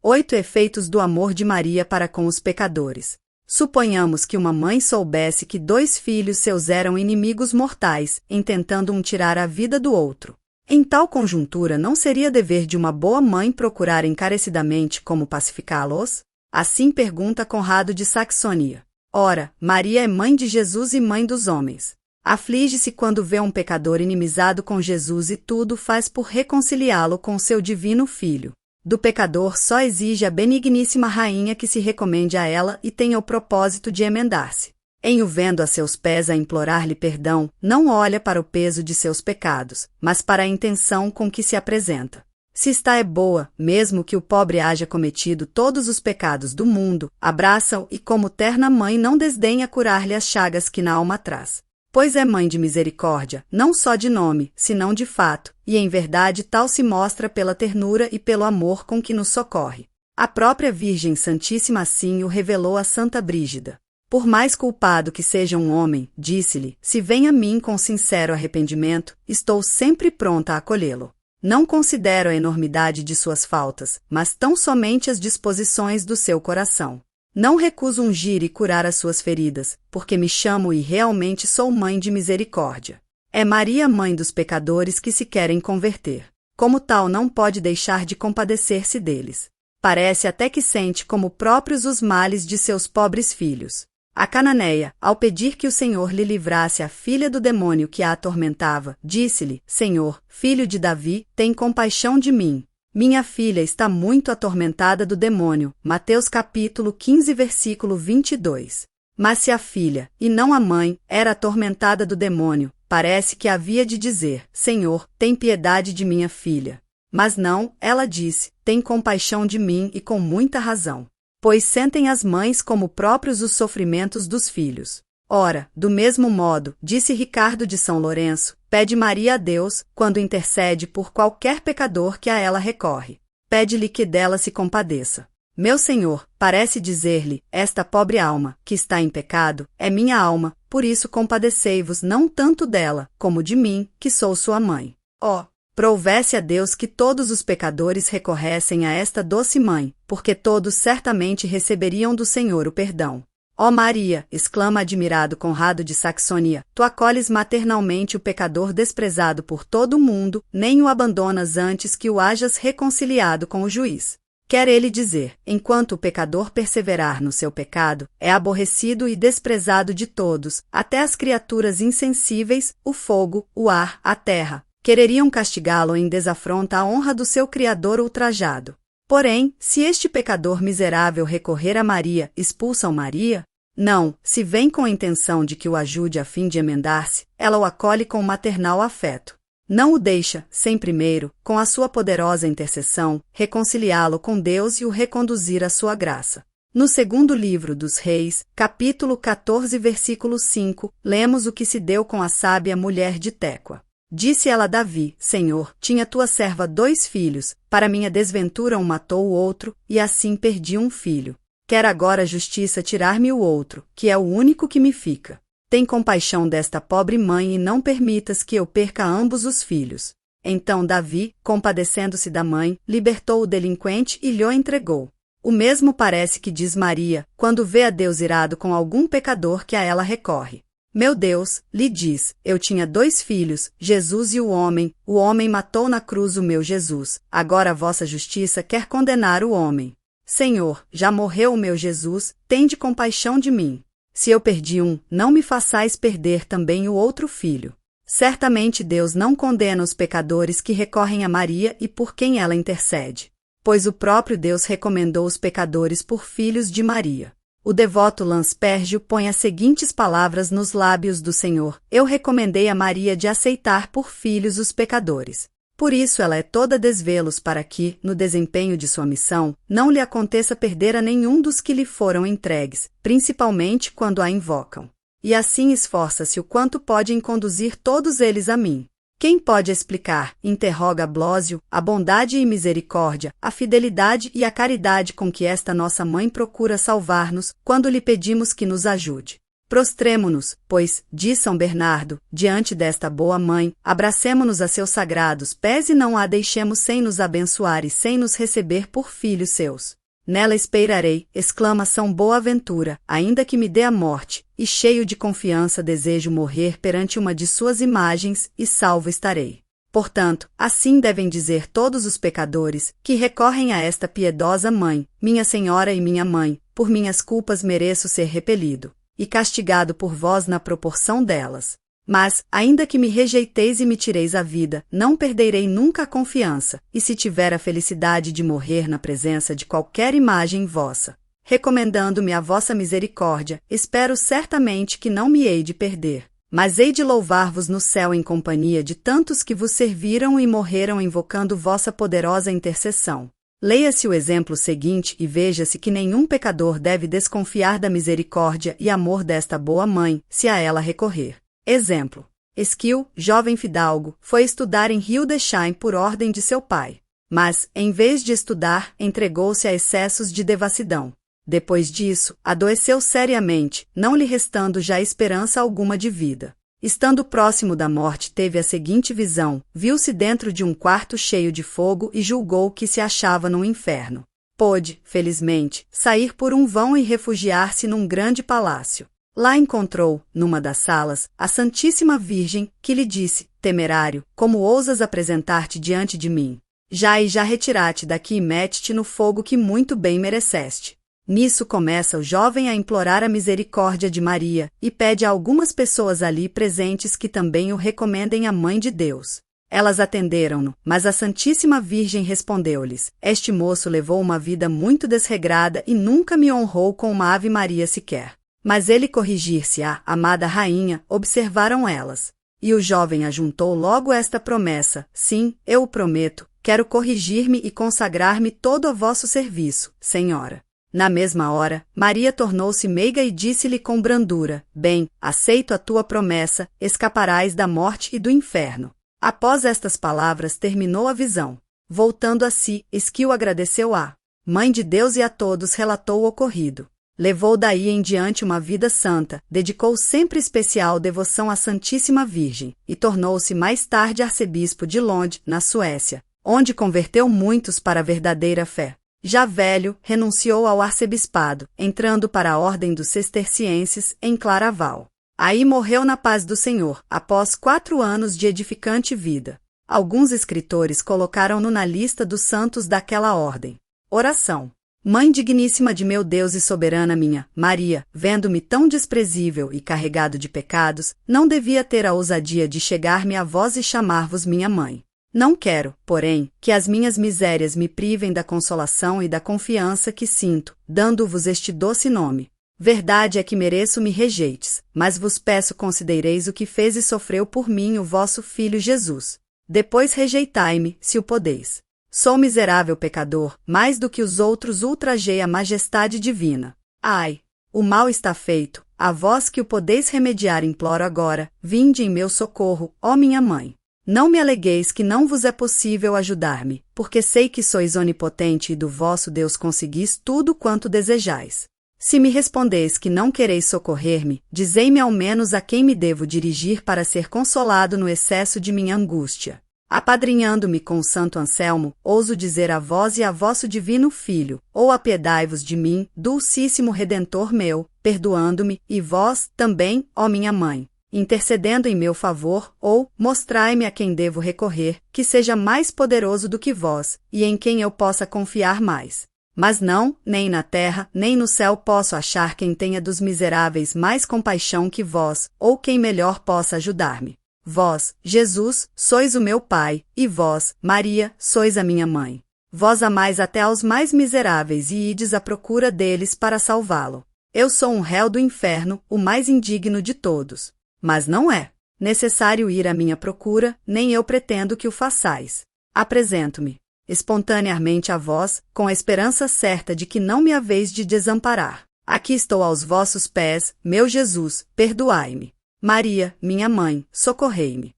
8 efeitos do amor de Maria para com os pecadores. Suponhamos que uma mãe soubesse que 2 filhos seus eram inimigos mortais, intentando um tirar a vida do outro. Em tal conjuntura não seria dever de uma boa mãe procurar encarecidamente como pacificá-los? Assim pergunta Conrado de Saxônia. Ora, Maria é mãe de Jesus e mãe dos homens. Aflige-se quando vê um pecador inimizado com Jesus e tudo faz por reconciliá-lo com seu divino Filho. Do pecador só exige a benigníssima rainha que se recomende a ela e tenha o propósito de emendar-se. Em o vendo a seus pés a implorar-lhe perdão, não olha para o peso de seus pecados, mas para a intenção com que se apresenta. Se está é boa, mesmo que o pobre haja cometido todos os pecados do mundo, abraça-o e como terna mãe não desdenha curar-lhe as chagas que na alma traz. Pois é mãe de misericórdia, não só de nome, senão de fato, e em verdade tal se mostra pela ternura e pelo amor com que nos socorre. A própria Virgem Santíssima assim o revelou a Santa Brígida. Por mais culpado que seja um homem, disse-lhe, se vem a mim com sincero arrependimento, estou sempre pronta a acolhê-lo. Não considero a enormidade de suas faltas, mas tão somente as disposições do seu coração. Não recuso ungir e curar as suas feridas, porque me chamo e realmente sou mãe de misericórdia. É Maria mãe dos pecadores que se querem converter. Como tal não pode deixar de compadecer-se deles. Parece até que sente como próprios os males de seus pobres filhos. A cananeia, ao pedir que o Senhor lhe livrasse a filha do demônio que a atormentava, disse-lhe, Senhor, filho de Davi, tem compaixão de mim. Minha filha está muito atormentada do demônio. Mateus capítulo 15 versículo 22. Mas se a filha, e não a mãe, era atormentada do demônio, parece que havia de dizer, Senhor, tem piedade de minha filha. Mas não, ela disse, tem compaixão de mim e com muita razão. Pois sentem as mães como próprios os sofrimentos dos filhos. Ora, do mesmo modo, disse Ricardo de São Lourenço, pede Maria a Deus, quando intercede por qualquer pecador que a ela recorre. Pede-lhe que dela se compadeça. Meu Senhor, parece dizer-lhe, esta pobre alma, que está em pecado, é minha alma, por isso compadecei-vos não tanto dela, como de mim, que sou sua mãe. Ó! Prouvesse a Deus que todos os pecadores recorressem a esta doce mãe, porque todos certamente receberiam do Senhor o perdão. Ó Maria, exclama admirado Conrado de Saxônia, tu acolhes maternalmente o pecador desprezado por todo o mundo, nem o abandonas antes que o hajas reconciliado com o juiz. Quer ele dizer, enquanto o pecador perseverar no seu pecado, é aborrecido e desprezado de todos, até as criaturas insensíveis, o fogo, o ar, a terra. Quereriam castigá-lo em desafronta à honra do seu Criador ultrajado. Porém, se este pecador miserável recorrer a Maria, expulsam Maria? Não, se vem com a intenção de que o ajude a fim de emendar-se, ela o acolhe com maternal afeto. Não o deixa, sem primeiro, com a sua poderosa intercessão, reconciliá-lo com Deus e o reconduzir à sua graça. No segundo livro dos Reis, capítulo 14, versículo 5, lemos o que se deu com a sábia mulher de Técoa. Disse ela a Davi, Senhor, tinha tua serva 2 filhos, para minha desventura um matou o outro, e assim perdi um filho. Quer agora a justiça tirar-me o outro, que é o único que me fica. Tem compaixão desta pobre mãe e não permitas que eu perca ambos os filhos. Então Davi, compadecendo-se da mãe, libertou o delinquente e lhe o entregou. O mesmo parece que diz Maria, quando vê a Deus irado com algum pecador que a ela recorre. Meu Deus, lhe diz, eu tinha 2 filhos, Jesus e o homem matou na cruz o meu Jesus, agora a vossa justiça quer condenar o homem. Senhor, já morreu o meu Jesus, tende compaixão de mim. Se eu perdi um, não me façais perder também o outro filho. Certamente Deus não condena os pecadores que recorrem a Maria e por quem ela intercede. Pois o próprio Deus recomendou os pecadores por filhos de Maria. O devoto Lanspergio põe as seguintes palavras nos lábios do Senhor: eu recomendei a Maria de aceitar por filhos os pecadores. Por isso ela é toda desvelos para que, no desempenho de sua missão, não lhe aconteça perder a nenhum dos que lhe foram entregues, principalmente quando a invocam. E assim esforça-se o quanto pode em conduzir todos eles a mim. Quem pode explicar, interroga Blósio, a bondade e misericórdia, a fidelidade e a caridade com que esta nossa mãe procura salvar-nos, quando lhe pedimos que nos ajude? Prostremo-nos, pois, diz São Bernardo, diante desta boa mãe, abracemo-nos a seus sagrados pés e não a deixemos sem nos abençoar e sem nos receber por filhos seus. Nela esperarei, exclama São Boaventura, ainda que me dê a morte, e cheio de confiança desejo morrer perante uma de suas imagens, e salvo estarei. Portanto, assim devem dizer todos os pecadores, que recorrem a esta piedosa mãe, minha Senhora e minha mãe, por minhas culpas mereço ser repelido e castigado por vós na proporção delas. Mas, ainda que me rejeiteis e me tireis a vida, não perderei nunca a confiança, e se tiver a felicidade de morrer na presença de qualquer imagem vossa, recomendando-me a vossa misericórdia, espero certamente que não me hei de perder, mas hei de louvar-vos no céu em companhia de tantos que vos serviram e morreram invocando vossa poderosa intercessão. Leia-se o exemplo seguinte e veja-se que nenhum pecador deve desconfiar da misericórdia e amor desta boa mãe, se a ela recorrer. Exemplo. Esquil, jovem fidalgo, foi estudar em Hildesheim por ordem de seu pai. Mas, em vez de estudar, entregou-se a excessos de devassidão. Depois disso, adoeceu seriamente, não lhe restando já esperança alguma de vida. Estando próximo da morte, teve a seguinte visão: viu-se dentro de um quarto cheio de fogo e julgou que se achava no inferno. Pôde, felizmente, sair por um vão e refugiar-se num grande palácio. Lá encontrou, numa das salas, a Santíssima Virgem, que lhe disse: temerário, como ousas apresentar-te diante de mim? Já retira-te daqui e mete-te no fogo que muito bem mereceste. Nisso começa o jovem a implorar a misericórdia de Maria, e pede a algumas pessoas ali presentes que também o recomendem à Mãe de Deus. Elas atenderam-no, mas a Santíssima Virgem respondeu-lhes: este moço levou uma vida muito desregrada e nunca me honrou com uma Ave Maria sequer. Mas ele corrigir-se-á, amada rainha, observaram elas. E o jovem ajuntou logo esta promessa: sim, eu o prometo, quero corrigir-me e consagrar-me todo a vosso serviço, Senhora. Na mesma hora, Maria tornou-se meiga e disse-lhe com brandura: bem, aceito a tua promessa, escaparás da morte e do inferno. Após estas palavras terminou a visão. Voltando a si, Esquil agradeceu à Mãe de Deus e a todos relatou o ocorrido. Levou daí em diante uma vida santa, dedicou sempre especial devoção à Santíssima Virgem, e tornou-se mais tarde arcebispo de Lund, na Suécia, onde converteu muitos para a verdadeira fé. Já velho, renunciou ao arcebispado, entrando para a ordem dos cistercienses, em Claraval. Aí morreu na paz do Senhor, após 4 anos de edificante vida. Alguns escritores colocaram-no na lista dos santos daquela ordem. Oração. Mãe digníssima de meu Deus e soberana minha, Maria, vendo-me tão desprezível e carregado de pecados, não devia ter a ousadia de chegar-me a vós e chamar-vos minha mãe. Não quero, porém, que as minhas misérias me privem da consolação e da confiança que sinto, dando-vos este doce nome. Verdade é que mereço me rejeites, mas vos peço considereis o que fez e sofreu por mim o vosso Filho Jesus. Depois rejeitai-me, se o podeis. Sou miserável pecador, mais do que os outros ultrajei a majestade divina. Ai! O mal está feito, a vós que o podeis remediar imploro agora, vinde em meu socorro, ó minha mãe. Não me alegueis que não vos é possível ajudar-me, porque sei que sois onipotente e do vosso Deus conseguis tudo quanto desejais. Se me respondeis que não quereis socorrer-me, dizei-me ao menos a quem me devo dirigir para ser consolado no excesso de minha angústia. Apadrinhando-me com o Santo Anselmo, ouso dizer a vós e a vosso divino Filho, ou apiedai-vos de mim, dulcíssimo Redentor meu, perdoando-me, e vós, também, ó minha mãe, intercedendo em meu favor, ou, mostrai-me a quem devo recorrer, que seja mais poderoso do que vós, e em quem eu possa confiar mais. Mas não, nem na terra, nem no céu posso achar quem tenha dos miseráveis mais compaixão que vós, ou quem melhor possa ajudar-me. Vós, Jesus, sois o meu Pai, e vós, Maria, sois a minha mãe. Vós amais até aos mais miseráveis e ides à procura deles para salvá-lo. Eu sou um réu do inferno, o mais indigno de todos. Mas não é necessário ir à minha procura, nem eu pretendo que o façais. Apresento-me espontaneamente a vós, com a esperança certa de que não me haveis de desamparar. Aqui estou aos vossos pés, meu Jesus, perdoai-me. Maria, minha mãe, socorrei-me.